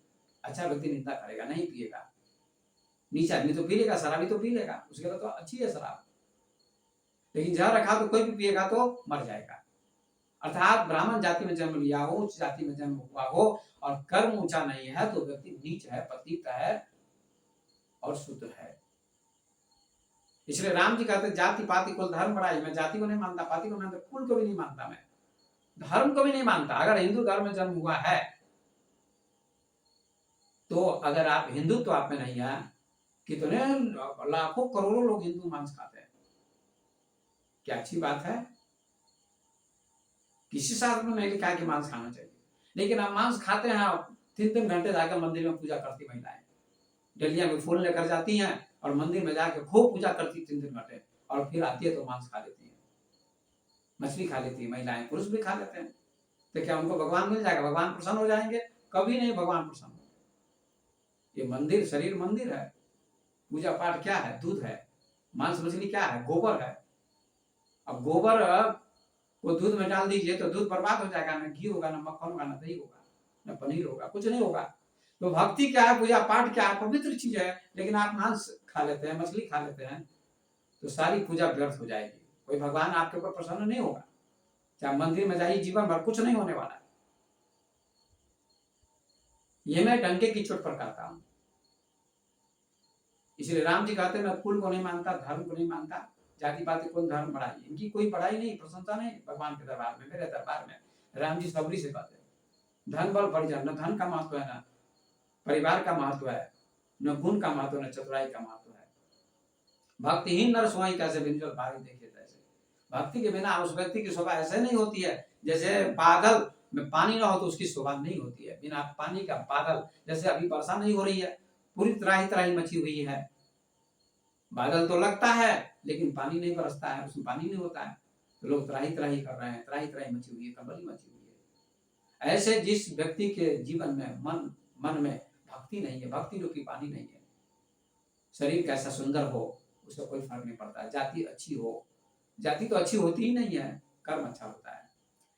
अच्छा व्यक्ति निंदा करेगा, नहीं पिएगा। नीचा आदमी तो पी लेगा, शराबी तो पी लेगा, उसके लिए तो अच्छी है शराब, लेकिन जहर रखा तो कोई भी पिएगा तो मर जाएगा। अर्थात ब्राह्मण जाति में जन्म लिया हो, उच्च जाति में जन्म हुआ हो और कर्म ऊंचा नहीं है, तो व्यक्ति नीच है, पतित है और शूद्र है। इसलिए राम जी कहते जाति पाति कुल धर्म बढ़ाई। मैं जाति को नहीं मानता, पाति को नहीं मानता, कुल को भी नहीं मानता, मैं धर्म को भी नहीं मानता। अगर हिंदू धर्म में जन्म हुआ है तो अगर आप हिंदुत्व आप में नहीं है, कितने लाखों करोड़ों लोग हिंदू मांस खाते हैं, क्या अच्छी बात है? किसी शास्त्र में नहीं लिखा है कि मांस खाना चाहिए, लेकिन आप मांस खाते हैं। 3-3 घंटे जाकर मंदिर में पूजा करती महिलाएं, डलिया में फूल लेकर जाती हैं और मंदिर में जाकर खूब पूजा करती 3-3 घंटे, और फिर आती है तो मांस खा लेती है, मछली खा लेती है महिलाएं, पुरुष भी खा लेते हैं। तो क्या उनको भगवान मिल जाएगा, भगवान प्रसन्न हो जाएंगे? कभी नहीं भगवान प्रसन्न। ये मंदिर, शरीर मंदिर है, पूजा पाठ क्या है? दूध है, मांस मछली क्या है? गोबर है। अब गोबर को दूध में डाल दीजिए तो दूध बर्बाद हो जाएगा, ना घी होगा, ना मक्खन होगा, ना दही होगा, ना पनीर होगा, कुछ नहीं होगा। तो भक्ति क्या है, पूजा पाठ क्या है, पवित्र चीज है, लेकिन आप मांस खा लेते हैं, मछली खा लेते हैं, तो सारी पूजा व्यर्थ हो जाएगी। कोई भगवान आपके ऊपर प्रसन्न नहीं होगा। चाहे मंदिर में जाइए, जीवन भर कुछ नहीं होने वाला है। ये मैं डंके की चोट पर कहता हूं। इसलिए राम जी कहते हैं, मैं कुल को नहीं मानता, धर्म को नहीं मानता, जाति पाति कौन धर्म बढ़ाई, इनकी कोई बढ़ाई नहीं, प्रशंसा नहीं भगवान के दरबार में, मेरे दरबार में। राम जी सबरी से कहते हैं, धन बल परिजन, न धन का महत्व है, न परिवार का महत्व है, न गुण का महत्व, न चतुराई का महत्व है। भक्तिहीन नर सोई कैसे बिंजल भारी देखे तैसे। भक्ति के बिना उस व्यक्ति की शोभा ऐसे नहीं होती है, जैसे बादल में पानी ना हो तो उसकी शोभा नहीं होती है। बिना पानी का बादल, जैसे अभी वर्षा नहीं हो रही है, पूरी तराही तराही मची हुई है, बादल तो लगता है लेकिन पानी नहीं बरसता है, उसमें पानी नहीं होता है, तो लोग त्राही त्राही कर रहे हैं, त्राही त्राही मची हुई है, कंबली मची हुई है। ऐसे जिस व्यक्ति के जीवन में मन में भक्ति नहीं है, भक्ति रूपी पानी नहीं है, शरीर कैसा सुंदर हो उसका कोई फर्क नहीं पड़ता, जाति अच्छी हो, जाति तो अच्छी होती ही नहीं है, कर्म अच्छा होता है।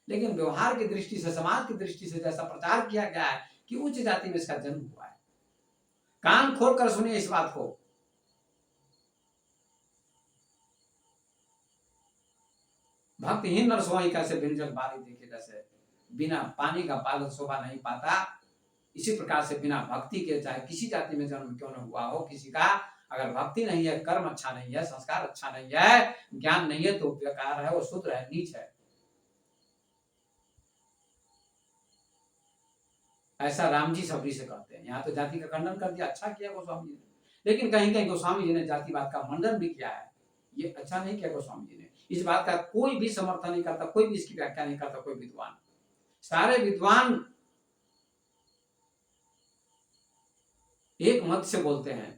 लेकिन व्यवहार की दृष्टि से, समाज की दृष्टि से जैसा प्रचार किया गया है कि उच्च जाति में इसका जन्म हुआ है, कान खोल कर सुनिए इस बात को। भक्तिहीन नर सोई कैसे बिन जल बारी देखे तैसे। बिना पानी का बादल शोभा नहीं पाता, इसी प्रकार से बिना भक्ति के, चाहे किसी जाति में जन्म क्यों न हुआ हो किसी का, अगर भक्ति नहीं है, कर्म अच्छा नहीं है, संस्कार अच्छा नहीं है, ज्ञान नहीं है, तो बेकार है, वो शूद्र है, नीच है। ऐसा राम जी सबरी से कहते हैं। यहाँ तो जाति का खंडन कर दिया, अच्छा किया गोस्वामी जी ने, लेकिन कहीं कहीं गोस्वामी जी ने जातिवाद का मंडन भी किया है, ये अच्छा नहीं किया गोस्वामी जी ने। इस बात का कोई भी समर्थन नहीं करता, कोई भी इसकी व्याख्या नहीं करता, कोई विद्वान। सारे विद्वान एक मत से बोलते हैं।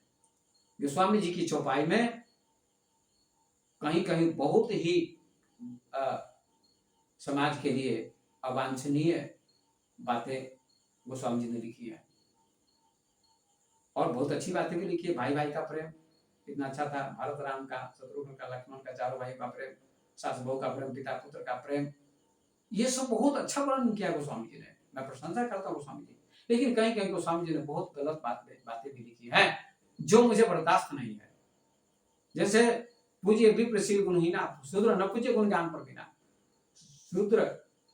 गोस्वामी जी की चौपाई में कहीं कहीं बहुत ही समाज के लिए अवांछनीय बातें गोस्वामी जी ने लिखी है, और बहुत अच्छी बातें भी लिखी है। भाई भाई का प्रेम कितना अच्छा था, भारत राम का, शत्रुघ्न का, लक्ष्मण का, चारों भाई का प्रेम, सास बहू का प्रेम, पिता पुत्र का प्रेम, ये सब बहुत अच्छा वर्णन किया गोस्वामी जी ने। मैं प्रशंसा करता हूँ गोस्वामी जी, लेकिन कहीं कहीं गोस्वामी जी ने बहुत गलत बातें भी लिखी है, जो मुझे बर्दाश्त नहीं है। जैसे पूज्य विप्रशील गुणहीना, शूद्र न पूज्य गुण ज्ञान पर बिना। शूद्र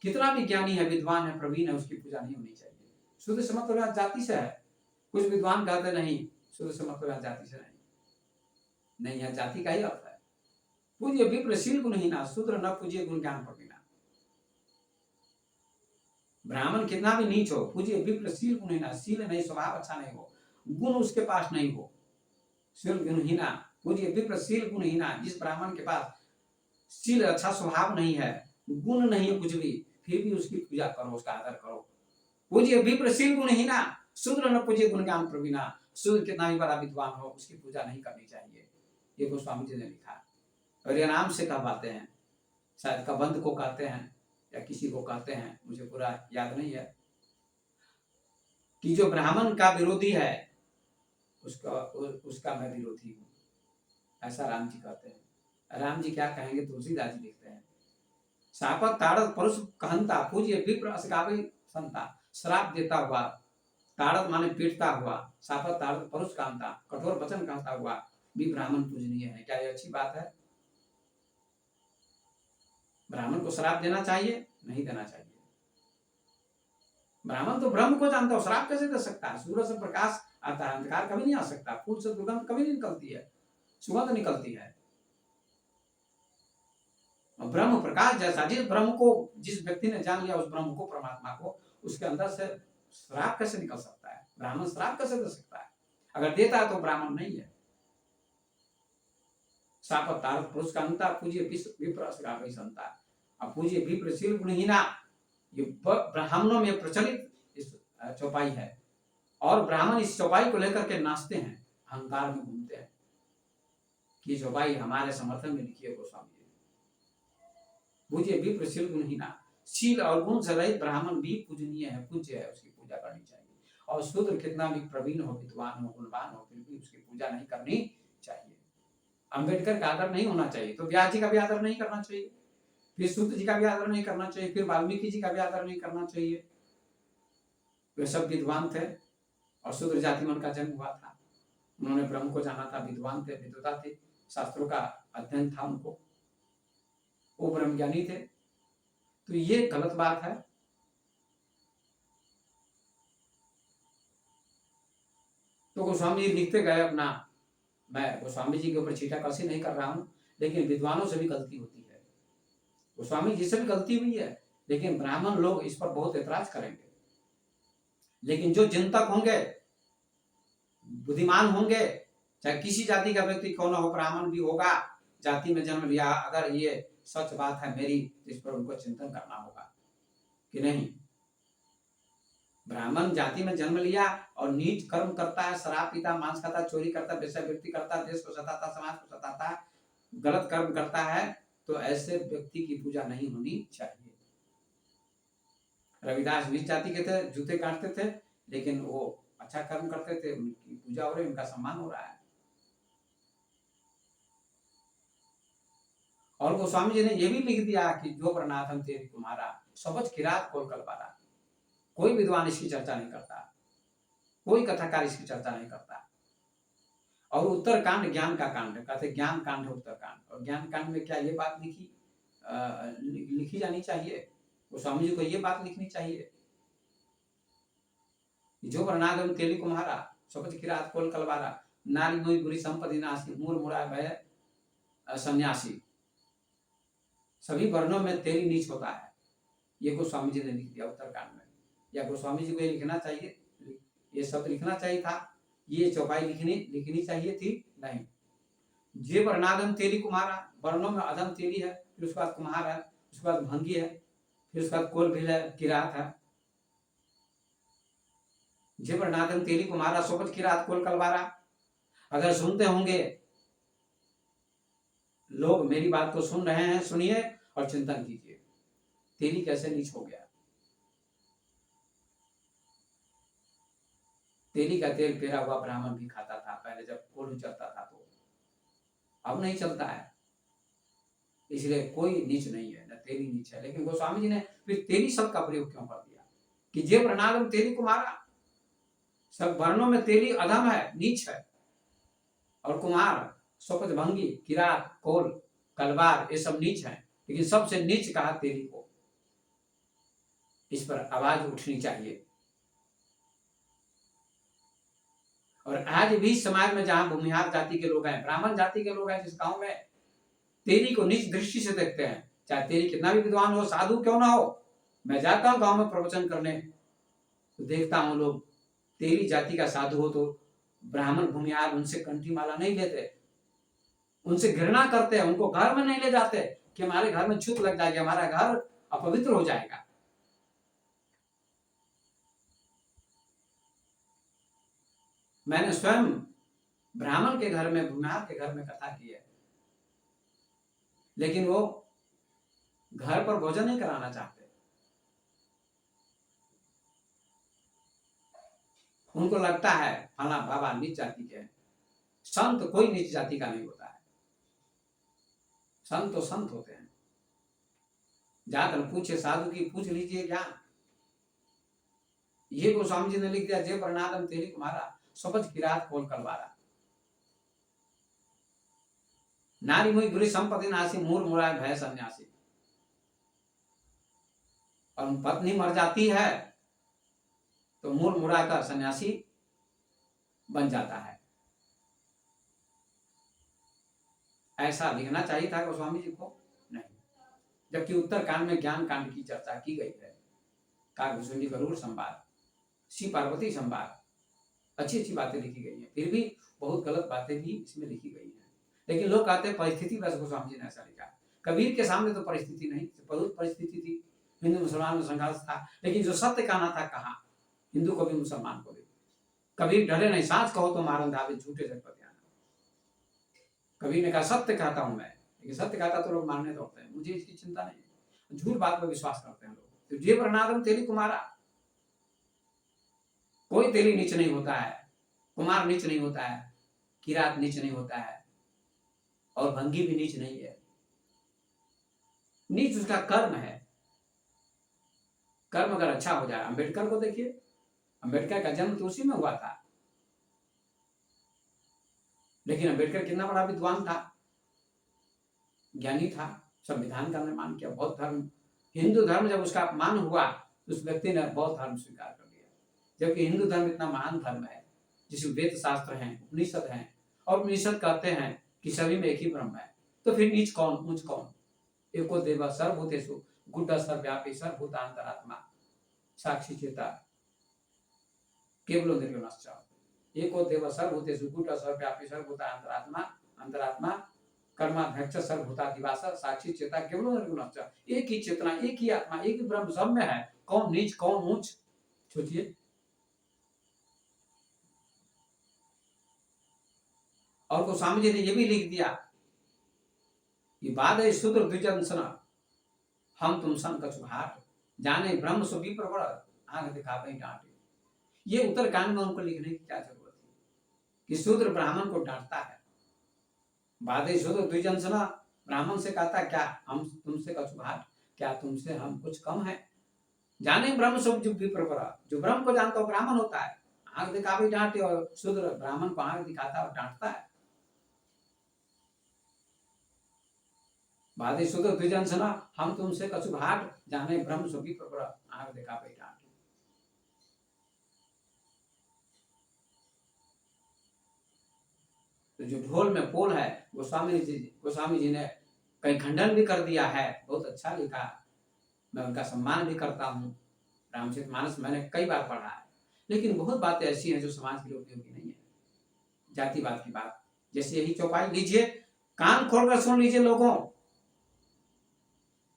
कितना भी ज्ञानी है, विद्वान है, प्रवीण है, उसकी पूजा नहीं होनी चाहिए। शूद्र से मतलब जाति से है। कुछ विद्वान कहते नहीं शूद्र से मतलब जाति से नहीं है, जाति का ही अर्थ है। पूज्य विप्रशील गुणहीना, शूद्र न पूज्य गुण ज्ञान पर बिना। ब्राह्मण कितना भी नीच हो, पूज्य विप्रशील गुणहीना, शील नहीं, स्वभाव अच्छा नहीं हो, गुण उसके पास नहीं हो, शील गुणहीना, पूज्य विप्रशील गुणहीना, जिस ब्राह्मण के पास शील अच्छा स्वभाव नहीं है, गुण नहीं है कुछ भी, फिर भी उसकी पूजा करो, उसका आदर करो। पूज्य विप्रशील गुणहीना, शूद्र न पूज्य गुण ज्ञान प्रवीणा। शूद्र कितना भी बड़ा विद्वान हो, उसकी पूजा नहीं करनी चाहिए, ये गोस्वामी जी ने लिखा। और ये नाम से कहवाते हैं, शायद कबंध को कहते हैं या किसी को कहते हैं, मुझे पूरा याद नहीं है, कि जो ब्राह्मण का विरोधी है उसका मैं विरोधी हूँ, ऐसा राम जी कहते हैं। राम जी क्या कहेंगे, तुलसीदास जी लिखते हैं, शापक ताड़त परुष कहंता, पूज्य विप्र असगावे संता। श्राप देता हुआ, ताड़त माने पीटता हुआ, शापक ताड़त परुष कहंता, कठोर वचन कहता हुआ भी ब्राह्मण पूजनीय है। क्या ये अच्छी बात है? ब्राह्मण को श्राप देना चाहिए? नहीं देना चाहिए। ब्राह्मण तो ब्रह्म को जानता हो, श्राप कैसे दे सकता है? सूरज से प्रकाश आता है, अंधकार कभी नहीं आ सकता, फूल से दुर्गंध कभी नहीं निकलती है, सुगंध निकलती है। ब्रह्म प्रकाश जैसा, जिस व्यक्ति ने जान लिया उस ब्रह्म को, परमात्मा को, उसके अंदर से श्राप कैसे निकल सकता है? ब्राह्मण श्राप कैसे दे सकता है? अगर देता है तो ब्राह्मण नहीं है। शाप तारक पुरुष का अंता, पूज्य विप्र संता। अब पूज्य विप्रशील गुणहीना, ये ब्राह्मणों में प्रचलित इस चौपाई है, और ब्राह्मण इस चौपाई को लेकर के नाचते हैं, अहंकार में घूमते हैं कि चौपाई हमारे समर्थन में लिखी है गोस्वामी जी। पूज्य विप्रशील गुणहीना, शील और गुण से रहित ब्राह्मण भी पूजनीय है, पूज्य है, उसकी पूजा करनी चाहिए। और शूद्र कितना भी प्रवीण हो, विद्वान हो, गुणवान हो, फिर भी उसकी पूजा नहीं करनी चाहिए। अम्बेडकर का आदर नहीं होना चाहिए तो व्यास जी का भी आदर नहीं करना चाहिए, फिर सूत जी का भी आदर नहीं करना चाहिए, फिर वाल्मीकि जी का भी आदर नहीं करना चाहिए। वे सब विद्वान थे और शूद्र जाति में उनका जन्म हुआ था। उन्होंने ब्रह्म को जाना था, विद्वान थे, विद्वता थे, शास्त्रों का अध्ययन था उनको, वो ब्रह्म ज्ञानी थे। तो ये गलत बात है। तो गोस्वामी जी लिखते गए अपना, मैं गोस्वामी जी के ऊपर छीटाकशी नहीं कर रहा हूं, लेकिन विद्वानों से भी गलती होती है, गोस्वामी जी से भी गलती हुई है, लेकिन ब्राह्मण लोग इस पर बहुत ऐतराज करेंगे। लेकिन जो चिंतक होंगे, बुद्धिमान होंगे, चाहे किसी जाति का व्यक्ति क्यों ना हो, ब्राह्मण भी होगा, जाति में जन्म लिया, अगर ये सच बात है मेरी, इस पर उनको चिंतन करना होगा कि नहीं, ब्राह्मण जाति में जन्म लिया और नीच कर्म करता है, शराब पीता, मांस खाता, चोरी करता, वेश्यावृत्ति करता, देश को सताता, समाज को सताता, गलत कर्म करता है, तो ऐसे व्यक्ति की पूजा नहीं होनी चाहिए। रविदास नीच जाति के थे, जूते काटते थे, लेकिन वो अच्छा कर्म करते थे, उनकी पूजा हो रही, उनका सम्मान हो रहा है। और गोस्वामी जी ने यह भी लिख दिया कि जो प्रणाथम तेरी तुम्हारा सबज किरात खोल कर पारा। कोई विद्वान इसकी चर्चा नहीं करता, कोई कथाकार इसकी चर्चा नहीं करता। और उत्तर कांड ज्ञान का कांड, कहते ज्ञान कांड है उत्तर कांड, और ज्ञान कांड में क्या ये बात लिखी जानी चाहिए, गोस्वामी जी को ये बात लिखनी चाहिए, जो प्रणागम तेली कुम्हारा सबज किरात कोल कलवारा, नारी मोई बुरी संपत्ति नासी, मूर मुड़ा भय सन्यासी, सभी वर्णों में तेरी नीच होता है। ये गोस्वामी जी ने लिख दिया उत्तरकांड में। या गोस्वामी जी को ये लिखना चाहिए, ये शब्द लिखना चाहिए था, ये चौपाई लिखनी चाहिए थी, नहीं। जे वर्णागम तेली कुम्हारा, वर्णों में अधम तेली है, फिर उसके बाद कुम्हार है, उसके बाद भंगी है, फिर उसके बाद कोल भी है, किरात है। जे वर्णागम तेली कुम्हारा सोपत किरात कोल कलवारा। अगर सुनते होंगे लोग, मेरी बात को सुन रहे हैं, सुनिए और चिंतन कीजिए, तेली कैसे नीच हो गया। तेली का तेल पेरा हुआ ब्राह्मण भी खाता था पहले, जब कोल्हू चलता था, तो अब नहीं चलता है, इसलिए कोई नीच नहीं है, न तेली नीच है। लेकिन गोस्वामी जी ने फिर तेली शब्द का प्रयोग क्यों कर दिया कि जे प्रणागम तेली कुमारा, सब वर्णों में तेली अधम है, नीच है, और कुमार स्वपथ भंगी, किरात, कोल, कलवार, ये सब नीच है, लेकिन सबसे नीच कहा तेली को। इस पर आवाज उठनी चाहिए। और आज भी समाज में जहां भूमिहार जाति के लोग हैं, ब्राह्मण जाति के लोग हैं, जिस गांव में तेली को नीच दृष्टि से देखते हैं, चाहे तेली कितना भी विद्वान हो, साधु क्यों ना हो, मैं जाता हूं गांव में प्रवचन करने, तो देखता हूं लोग तेली जाति का साधु हो तो ब्राह्मण भूमिहार उनसे कंठी माला नहीं लेते, उनसे घृणा करते हैं, उनको घर में नहीं ले जाते कि हमारे घर में छूत लग जाएगी, हमारा घर अपवित्र हो जाएगा। मैंने स्वयं ब्राह्मण के घर में, भूमिहार के घर में कथा की है, लेकिन वो घर पर भोजन नहीं कराना चाहते, उनको लगता है फला बाबा नीच जाति के हैं। संत कोई नीच जाति का नहीं होता है, संत तो संत होते हैं। जाकर पूछे साधु की, पूछ लीजिए ज्ञान। ये गोस्वामी जी ने लिख दिया, जे प्रणादम तेरी कुमारा सबज किरात कोल कलवारा, नारी मुई गुरी संपत्ति नासी, मूर मुराय भय सन्यासी। और पत्नी मर जाती है तो मूर मुरा का सन्यासी बन जाता है। ऐसा लिखना चाहिए था गोस्वामी जी को, नहीं। जबकि उत्तर कांड में ज्ञान कांड की चर्चा की गई है, काकभूषणी गरुड़ संवाद, श्री पार्वती संवाद, अच्छी अच्छी बातें लिखी गई हैं, फिर भी बहुत गलत बातें भी इसमें लिखी गई हैं। लेकिन लोग कहते हैं परिस्थिति, बस गोस्वामी जी ने ऐसा लिखा। कबीर के सामने तो परिस्थिति नहीं, बहुत परिस्थिति थी, हिंदू मुसलमान में संघर्ष था, लेकिन जो सत्य कहना था कहा, हिंदू को भी मुसलमान को भी। कबीर डरे नहीं, सांच कहो तो मारन धावे, झूठे जग पर ध्यान। कबीर ने कहा सत्य कहता हूं मैं, लेकिन सत्य कहता तो लोग मानने दौड़ते हैं, मुझे इसकी चिंता नहीं, झूठ बात पर विश्वास करते हैं लोग। तो जे प्रणादम तेली कुमारा, कोई तेली नीच नहीं होता है, कुमार नीच नहीं होता है, किरात नीच नहीं होता है, और भंगी भी नीच नहीं है। नीच उसका कर्म है। कर्म अगर अच्छा हो जाए, अंबेडकर को देखिए, अंबेडकर का जन्म तो उसी में हुआ था, लेकिन अंबेडकर कितना बड़ा विद्वान था, ज्ञानी था, संविधान का निर्माण किया, बौद्ध धर्म, हिंदू धर्म जब उसका अपमान हुआ तो उस व्यक्ति ने बौद्ध धर्म स्वीकार कर लिया, जबकि हिंदू धर्म इतना महान धर्म है जिसमें वेद शास्त्र हैं, उपनिषद हैं, और उपनिषद कहते हैं कि सभी में एक ही ब्रह्म है। तो फिर नीच कौन, ऊंच कौन? एको देव सर्वभूतेषु गुड्ड सर्वव्यापी सर्वभूतांतरात्मा साक्षी चेता केवलो निर्गुणश्च। एको देव सर्वभूतेषु गुड्ड सर्वव्यापी सर्वभूतांतरात्मा अंतरात्मा कर्माध्यक्ष सर्वभूतादिवास साक्षी चेता केवलो निर्गुणश्च। एक ही चेतना, एक ही आत्मा, एक ही ब्रह्म सब में है। कौन नीच कौन ऊंच? सोचिए। और गोस्वामी जी ने ये भी लिख दिया कि बाद शूद्र द्विजंसन हम तुम सन कछु घाट जाने ब्रह्म सो विप्र बड़ आंख दिखावे डांटे। ये उत्तरकांड में उनको लिखने की क्या जरूरत थी कि शूद्र ब्राह्मण को डांटता है। बाद शूद्र द्विजंसना, ब्राह्मण से कहता क्या हम तुमसे कछु घाट, क्या तुमसे हम कुछ कम है? जाने ब्रह्म सो विप्र बड़, जो ब्रह्म को जानता हो ब्राह्मण होता है, आंख दिखावे डांटे, और शूद्र ब्राह्मण को आंख दिखाता और डांटता है। बादे शुद्ध द्विजंसना हम तुमसे कछु घाट जाने ब्रह्म सो विप्र बड़ आंख दिखावे डांटे। तो जो ढोल में पोल है, गोस्वामी जी ने कहीं खंडन भी कर दिया है, बहुत अच्छा लिखा, मैं उनका सम्मान भी करता हूँ। रामचरितमानस मैंने कई बार पढ़ा है, लेकिन बहुत बातें ऐसी हैं जो समाज के लिए उपयोगी नहीं है। जातिवाद की बात, जैसे यही चौपाई लीजिए, कान खोलकर सुन लीजिए लोगों,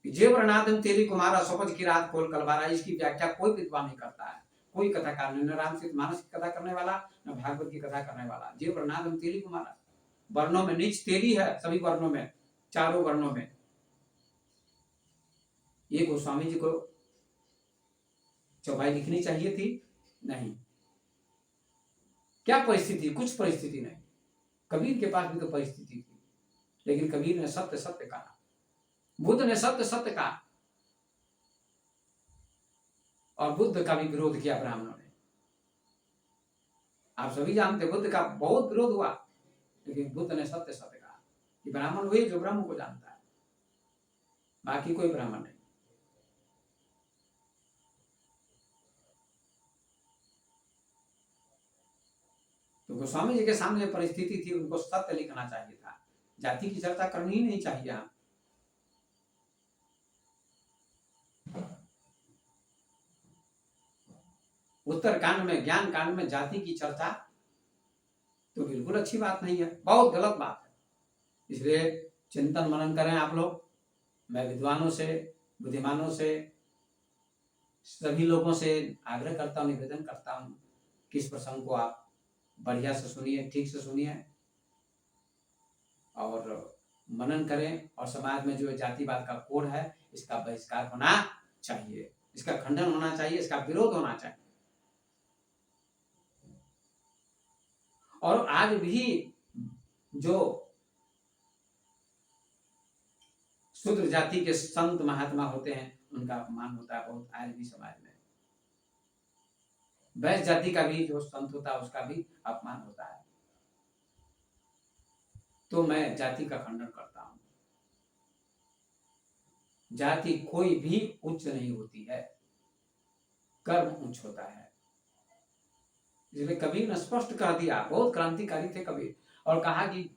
जे वर्णादम तेरी कुमारा सपज की रात खोल कलवारा, इसकी व्याख्या कोई विद्वान नहीं करता है, कोई कथाकार नहीं, न रामचरितमानस की कथा करने वाला, न भागवत की कथा करने वाला। जे वर्णादम तेरी कुमारा, वर्णों में नीच तेरी है, सभी वर्णों में, चारों वर्णों में। ये गोस्वामी जी को चौपाई लिखनी चाहिए थी? नहीं। क्या परिस्थिति? कुछ परिस्थिति नहीं। कबीर के पास भी तो परिस्थिति थी, लेकिन कबीर ने सत्य सत्य कहा, बुद्ध ने सत्य सत्य कहा, और बुद्ध का भी विरोध किया ब्राह्मणों ने। आप सभी जानते बुद्ध का बहुत विरोध हुआ, लेकिन बुद्ध ने सत्य सत्य कहा कि ब्राह्मण वही जो ब्रह्म को जानता है, बाकी कोई ब्राह्मण नहीं। तो गोस्वामी जी के सामने परिस्थिति थी, उनको सत्य लिखना चाहिए था, जाति की चर्चा करनी ही नहीं चाहिए। आप उत्तर कांड में, ज्ञान कांड में जाति की चर्चा तो बिल्कुल अच्छी बात नहीं है, बहुत गलत बात है। इसलिए चिंतन मनन करें आप लोग। मैं विद्वानों से, बुद्धिमानों से, सभी लोगों से आग्रह करता हूँ, निवेदन करता हूँ कि इस प्रसंग को आप बढ़िया से सुनिए, ठीक से सुनिए और मनन करें। और समाज में जो जातिवाद का कोड है, इसका बहिष्कार होना चाहिए, इसका खंडन होना चाहिए, इसका विरोध होना चाहिए। और आज भी जो शूद्र जाति के संत महात्मा होते हैं, उनका अपमान होता है बहुत आज भी समाज में। वैश्य जाति का भी जो संत होता है, उसका भी अपमान होता है। तो मैं जाति का खंडन करता हूं। जाति कोई भी उच्च नहीं होती है, कर्म उच्च होता है। इसलिए कबीर ने स्पष्ट कर दिया, बहुत क्रांतिकारी थे कबीर, और कहा कि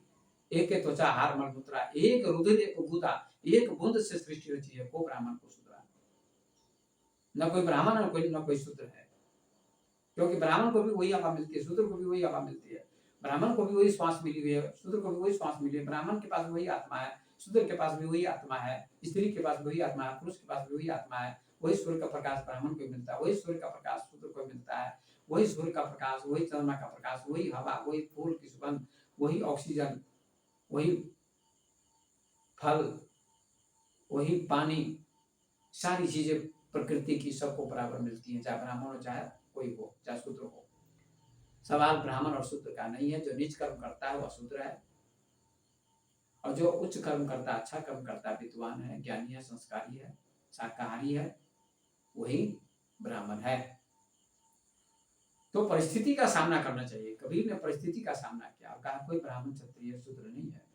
एक त्वचा हार मलमूत्रा, एक रुधिर एक गुदा, एक बूंद से सृष्टि रची है, को ब्राह्मण को शूद्र। न कोई ब्राह्मण न कोई शूद्र है, क्योंकि ब्राह्मण को भी वही हवा मिलती है, शूद्र को भी वही हवा मिलती है। ब्राह्मण को भी वही श्वास मिली हुई है, शूद्र को भी वही श्वास मिली है। ब्राह्मण के पास वही आत्मा है, शूद्र के पास भी वही आत्मा है, स्त्री के पास वही आत्मा है, पुरुष के पास भी वही आत्मा है। वही सूर्य का प्रकाश ब्राह्मण को मिलता है, वही सूर्य का प्रकाश शूद्र को मिलता है, वही सूर्य का प्रकाश, वही चंद्रमा का प्रकाश, वही हवा, वही फूल की सुगंध, वही ऑक्सीजन, वही फल, वही पानी, सारी चीजें प्रकृति की सबको बराबर मिलती है, चाहे ब्राह्मण हो, चाहे कोई हो, चाहे शूद्र हो। सवाल ब्राह्मण और शूद्र का नहीं है, जो नीच कर्म करता है वह शूद्र है, और जो उच्च कर्म करता, अच्छा कर्म करता, विद्वान है, ज्ञानी है, संस्कारी है, शाकाहारी है, वही ब्राह्मण है। तो परिस्थिति का सामना करना चाहिए। कबीर ने परिस्थिति का सामना किया और कहा कोई ब्राह्मण, क्षत्रिय, शूद्र नहीं है,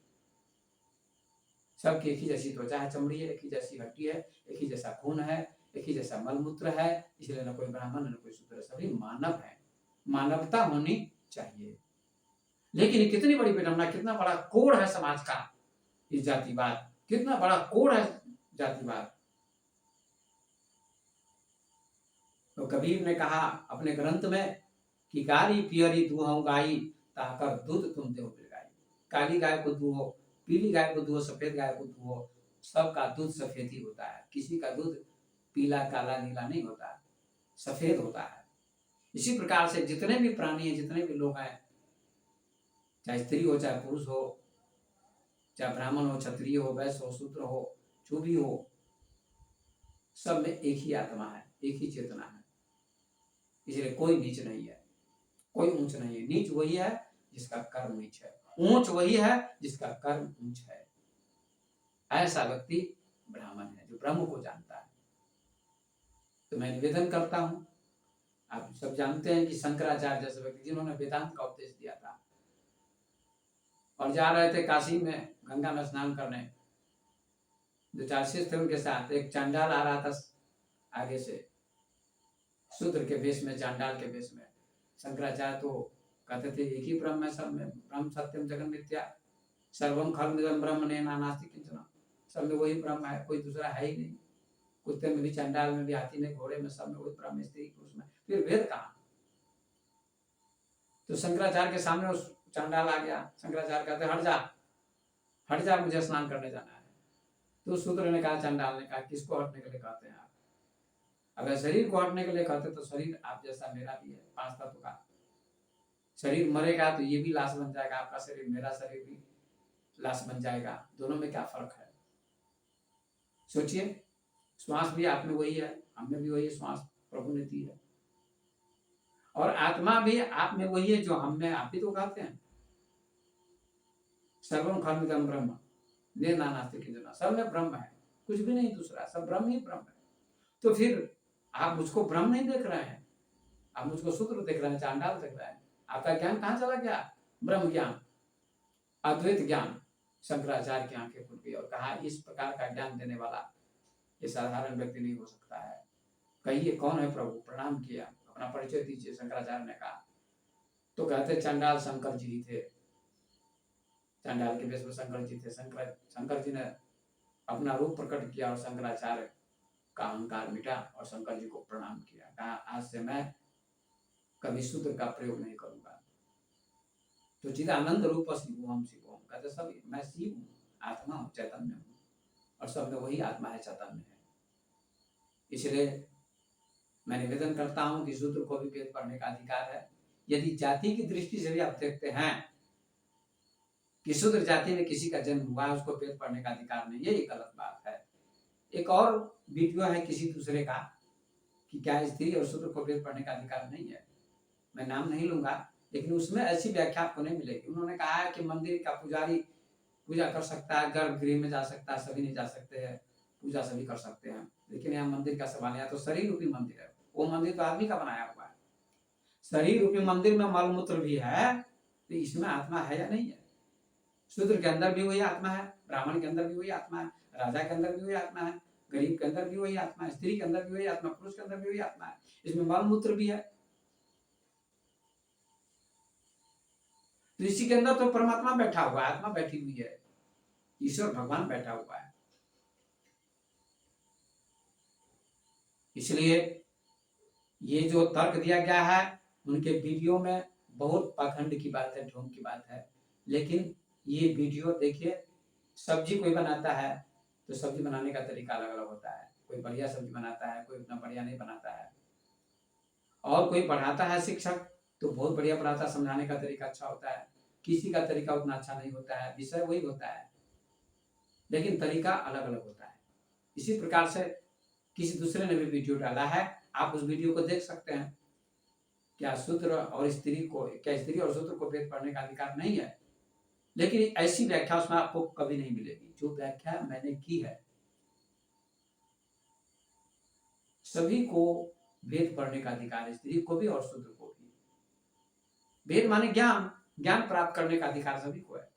सबकी एक ही जैसी त्वचा है, चमड़ी है, एक ही जैसी हड्डी है, एक ही जैसा खून है, एक ही जैसा मलमूत्र है, इसलिए न कोई ब्राह्मण न कोई शूद्र, सभी मानव है। मानवता होनी चाहिए। लेकिन ये कितनी बड़ी विडंबना, कितना बड़ा कोड़ है समाज का ये जातिवाद, कितना बड़ा कोड़ है जातिवाद। तो कबीर ने कहा अपने ग्रंथ में कि काली पियरी दूहौ गाई, ताकर दूध तुम देव गाई। काली गाय को दूहो, पीली गाय को दूहो, सफेद गाय को दूहो, सबका दूध सफेद ही होता है। किसी का दूध पीला, काला, नीला नहीं होता, सफेद होता है। इसी प्रकार से जितने भी प्राणी हैं, जितने भी लोग हैं, चाहे स्त्री हो, चाहे पुरुष हो, चाहे ब्राह्मण हो, क्षत्रिय हो, वैश्य हो, शूद्र हो, जो भी हो, सब में एक ही आत्मा है, एक ही चेतना है। इसलिए कोई नीच नहीं है, कोई ऊंच नहीं है। नीच वही है जिसका कर्म नीच है, ऊंच वही है जिसका कर्म ऊंच है। ऐसा व्यक्ति ब्राह्मण है जो ब्रह्म को जानता है। तो मैं निवेदन करता हूं, आप सब जानते हैं कि शंकराचार्य जैसे व्यक्ति जिन्होंने वेदांत का उपदेश दिया था और जा रहे थे काशी में गंगा में स्नान करने, जो 4 शिष्य थे उनके साथ एक चांडाल आ रहा था आगे से, शूद्र के वेश में, चांडाल के वेश में। शंकराचार्य तो कहते थे एक ही ब्रह्म है सब में, ब्रह्म सत्यम जगन मिथ्या, सर्वम खलमिदं ब्रह्म नेना नास्ति किंचन। सब में वही ब्रह्म है, कोई दूसरा है ही नहीं। कुत्ते में भी, चांडाल में भी, हाथी में, घोड़े में, सब में वही ब्रह्म, स्त्री पुरुष में, फिर भेद कहाँ? तो शंकराचार्य के सामने उस चांडाल आ गया। शंकराचार्य कहते हट जा, हट जा, मुझे स्नान करने जाना है। तो शूद्र ने कहा, चांडाल ने कहा, किसको हटने के लिए कहते हैं आप? अगर शरीर को हटने के लिए कहते तो शरीर आप जैसा मेरा भी है, 5 तत्व का। शरीर मरेगा तो ये भी लाश बन जाएगा, आपका शरीर, मेरा शरीर भी लाश बन जाएगा। दोनों में क्या फर्क है? सोचिए, श्वास भी आप में वही है, हम में भी वही है, श्वास प्रभु ने दी है। और आत्मा भी आप में वही है जो हम में, आप भी तो कहते हैं सर्वम खलमिदं ब्रह्म नेना नास्ति किंचन। सब में ब्रह्म है, कुछ भी नहीं दूसरा, सब ब्रह्म ही ब्रह्म है। तो फिर आप मुझको ब्रह्म नहीं देख रहे हैं, आप मुझको शूद्र देख रहे हैं, चांडाल देख रहे हैं। आपका ज्ञान कहाँ चला गया? ब्रह्म ज्ञान, अद्वैत ज्ञान। शंकराचार्य की आंखें खुल गई और कहा इस प्रकार का ज्ञान देने वाला ये साधारण व्यक्ति नहीं हो सकता है। कहिए कौन है प्रभु? प्रणाम किया, अपना परिचय दीजिए। शंकराचार्य ने कहा, तो कहते चांडाल शंकर जी ही थे, चांडाल के वेश में शंकर जी थे। शंकर जी ने अपना रूप प्रकट किया और शंकराचार्य का अहंकार मिटा और शंकर जी को प्रणाम किया। कहा आज से मैं कभी शूद्र का प्रयोग नहीं करूंगा। तो चिदानंद रूप शिवोहम शिवोहम, कहते सब मैं शिव हूँ, आत्मा हूँ, चैतन्य हूँ, और सब में वही आत्मा है, चैतन्य है। इसलिए मैं निवेदन करता हूँ कि शूद्र को भी वेद पढ़ने का अधिकार है। यदि जाति की दृष्टि से भी आप देखते हैं कि शूद्र जाति में किसी का जन्म हुआ है, उसको वेद पढ़ने का अधिकार नहीं है, ये गलत बात है। एक और वीडियो है किसी दूसरे का कि क्या स्त्री और शूद्र को वेद पढ़ने का अधिकार नहीं है, मैं नाम नहीं लूंगा, लेकिन उसमें ऐसी व्याख्या आपको नहीं मिलेगी। उन्होंने कहा है कि मंदिर का पुजारी पूजा कर सकता है, गर्भगृह में जा सकता है, सभी नहीं जा सकते हैं, पूजा सभी कर सकते हैं। लेकिन यहाँ मंदिर का सवाल है, तो शरीर रूपी मंदिर है, वो मंदिर तो आदमी का बनाया हुआ है। शरीर रूपी मंदिर में मलमूत्र भी है, तो इसमें आत्मा है या नहीं है? शूद्र के अंदर भी वही आत्मा है, ब्राह्मण के अंदर भी वही आत्मा है, राजा के अंदर भी वही आत्मा है, गरीब के अंदर भी वही आत्मा है, स्त्री के अंदर भी वही आत्मा, पुरुष के अंदर भी वही आत्मा है। इसमें मलमूत्र भी है, तो इसी के अंदर तो परमात्मा बैठा हुआ है, आत्मा बैठी हुई है, ईश्वर भगवान बैठा हुआ है। इसलिए ये जो तर्क दिया गया है उनके वीडियो में बहुत पाखंड की बात है, ढोंग की बात है। लेकिन ये वीडियो देखिए, सब्जी कोई बनाता है तो सब्जी बनाने का तरीका अलग अलग होता है। कोई बढ़िया सब्जी बनाता है, कोई उतना बढ़िया नहीं बनाता है, और कोई पढ़ाता है शिक्षक तो बहुत बढ़िया पढ़ाता, समझाने का तरीका अच्छा होता है, किसी का तरीका उतना अच्छा नहीं होता है, विषय वही होता है लेकिन तरीका अलग अलग होता है। इसी प्रकार से किसी दूसरे ने भी वीडियो डाला है, आप उस वीडियो को देख सकते हैं। क्या शूद्र और स्त्री को, क्या स्त्री और शूद्र को वेद पढ़ने का अधिकार नहीं है? लेकिन ऐसी व्याख्या उसमें आपको कभी नहीं मिलेगी जो व्याख्या मैंने की है। सभी को वेद पढ़ने का अधिकार है, स्त्री को भी और शूद्र को भी। वेद माने ज्ञान, ज्ञान प्राप्त करने का अधिकार सभी को है।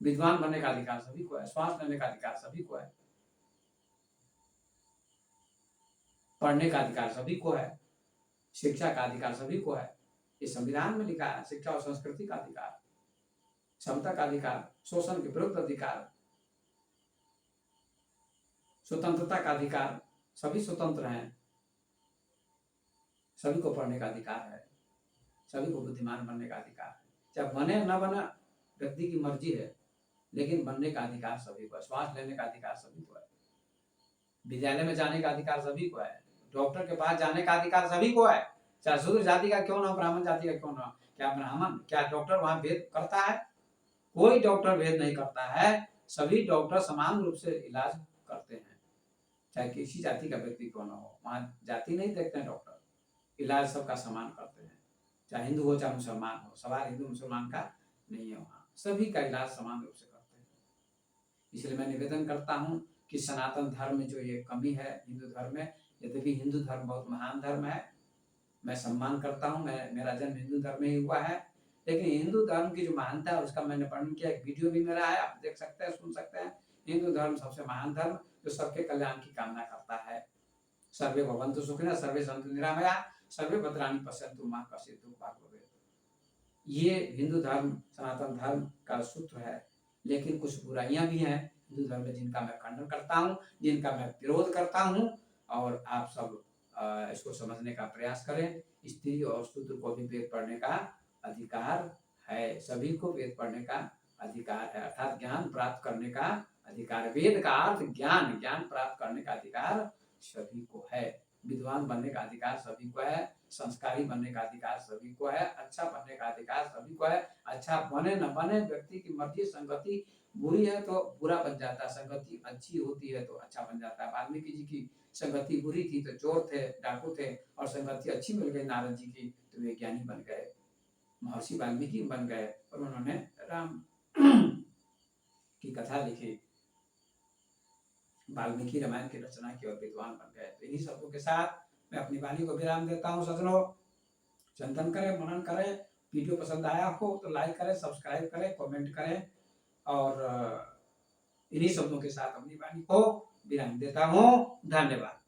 विद्वान बनने का अधिकार सभी को है, श्वास लेने का अधिकार सभी को है, पढ़ने का अधिकार सभी को है, शिक्षा का अधिकार सभी को है। ये संविधान में लिखा है। शिक्षा और संस्कृति का अधिकार, समता का अधिकार, शोषण के विरुद्ध अधिकार, स्वतंत्रता का अधिकार, सभी स्वतंत्र हैं। सभी को पढ़ने का अधिकार है, सभी को बुद्धिमान बनने का अधिकार है। चाहे बने न बना व्यक्ति की मर्जी है, लेकिन बनने का अधिकार सभी को है। श्वास लेने का अधिकार सभी को है, विद्यालय में जाने का अधिकार सभी को है, डॉक्टर के पास जाने का अधिकार सभी को है, चाहे शूद्र जाति का क्यों ना हो, ब्राह्मण जाति का क्यों ना हो। क्या ब्राह्मण, क्या डॉक्टर वहां भेद करता है? कोई डॉक्टर भेद नहीं करता है। सभी डॉक्टर समान रूप से इलाज करते हैं, चाहे किसी जाति का व्यक्ति क्यों ना हो। वहां जाति नहीं देखते हैं डॉक्टर, इलाज सबका समान करते हैं, चाहे हिंदू हो चाहे मुसलमान हो। सवाल हिंदू मुसलमान का नहीं है, वहां सभी का इलाज समान रूप से करते हैं। इसलिए मैं निवेदन करता हूं कि सनातन धर्म में जो ये कमी है हिंदू धर्म में, यद्यपि हिंदू धर्म बहुत महान धर्म है, मैं सम्मान करता हूं, मेरा जन्म हिंदू धर्म में ही हुआ है, लेकिन हिंदू धर्म की जो महानता है उसका मैंने वर्णन किया। एक वीडियो भी मेरा है, आप देख सकते हैं, सुन सकते हैं। हिंदू धर्म सबसे महान धर्म जो सबके कल्याण की कामना करता है। सर्वे भवन्तु सुखिनः, सर्वे सन्तु निरामयाः, सर्वे भद्राणि पश्यन्तु मा कश्चित् दुःखभाग् भवेत्। ये हिंदू धर्म, सनातन धर्म का सूत्र है। लेकिन कुछ बुराइयां भी हैं हिंदू धर्म में जिनका मैं खंडन करता हूं, जिनका मैं विरोध करता हूं, और आप सब इसको समझने का प्रयास करें। स्त्री और शूद्र को भी वेद पढ़ने का अधिकार है, सभी को वेद पढ़ने का अधिकार है, अर्थात ज्ञान प्राप्त करने का अधिकार। वेद का अर्थ ज्ञान, ज्ञान प्राप्त करने का अधिकार सभी को है। विद्वान बनने का अधिकार सभी को है, संस्कारी बनने का अधिकार सभी को है, अच्छा बनने का अधिकार सभी को है। अच्छा बने न बने व्यक्ति की मर्जी। संगति बुरी है तो बुरा बन जाता है, संगति अच्छी होती है तो अच्छा बन जाता है। वाल्मीकि जी की संगति बुरी थी तो चोर थे, डाकू थे, और संगति अच्छी मिल गई नारद जी की तो वे ज्ञानी बन गए, महर्षि वाल्मीकि बन गए, और उन्होंने राम की कथा लिखी, वाल्मीकि रामायण की रचना की और विद्वान बन गए। तो इन्हीं शब्दों के साथ मैं अपनी वाणी को विराम देता हूँ। सज्जनों, चिंतन करें, मनन करें। वीडियो पसंद आया हो तो लाइक करें, सब्सक्राइब करें, कमेंट करें, और इन्हीं शब्दों के साथ अपनी वाणी को विराम देता हूँ। धन्यवाद।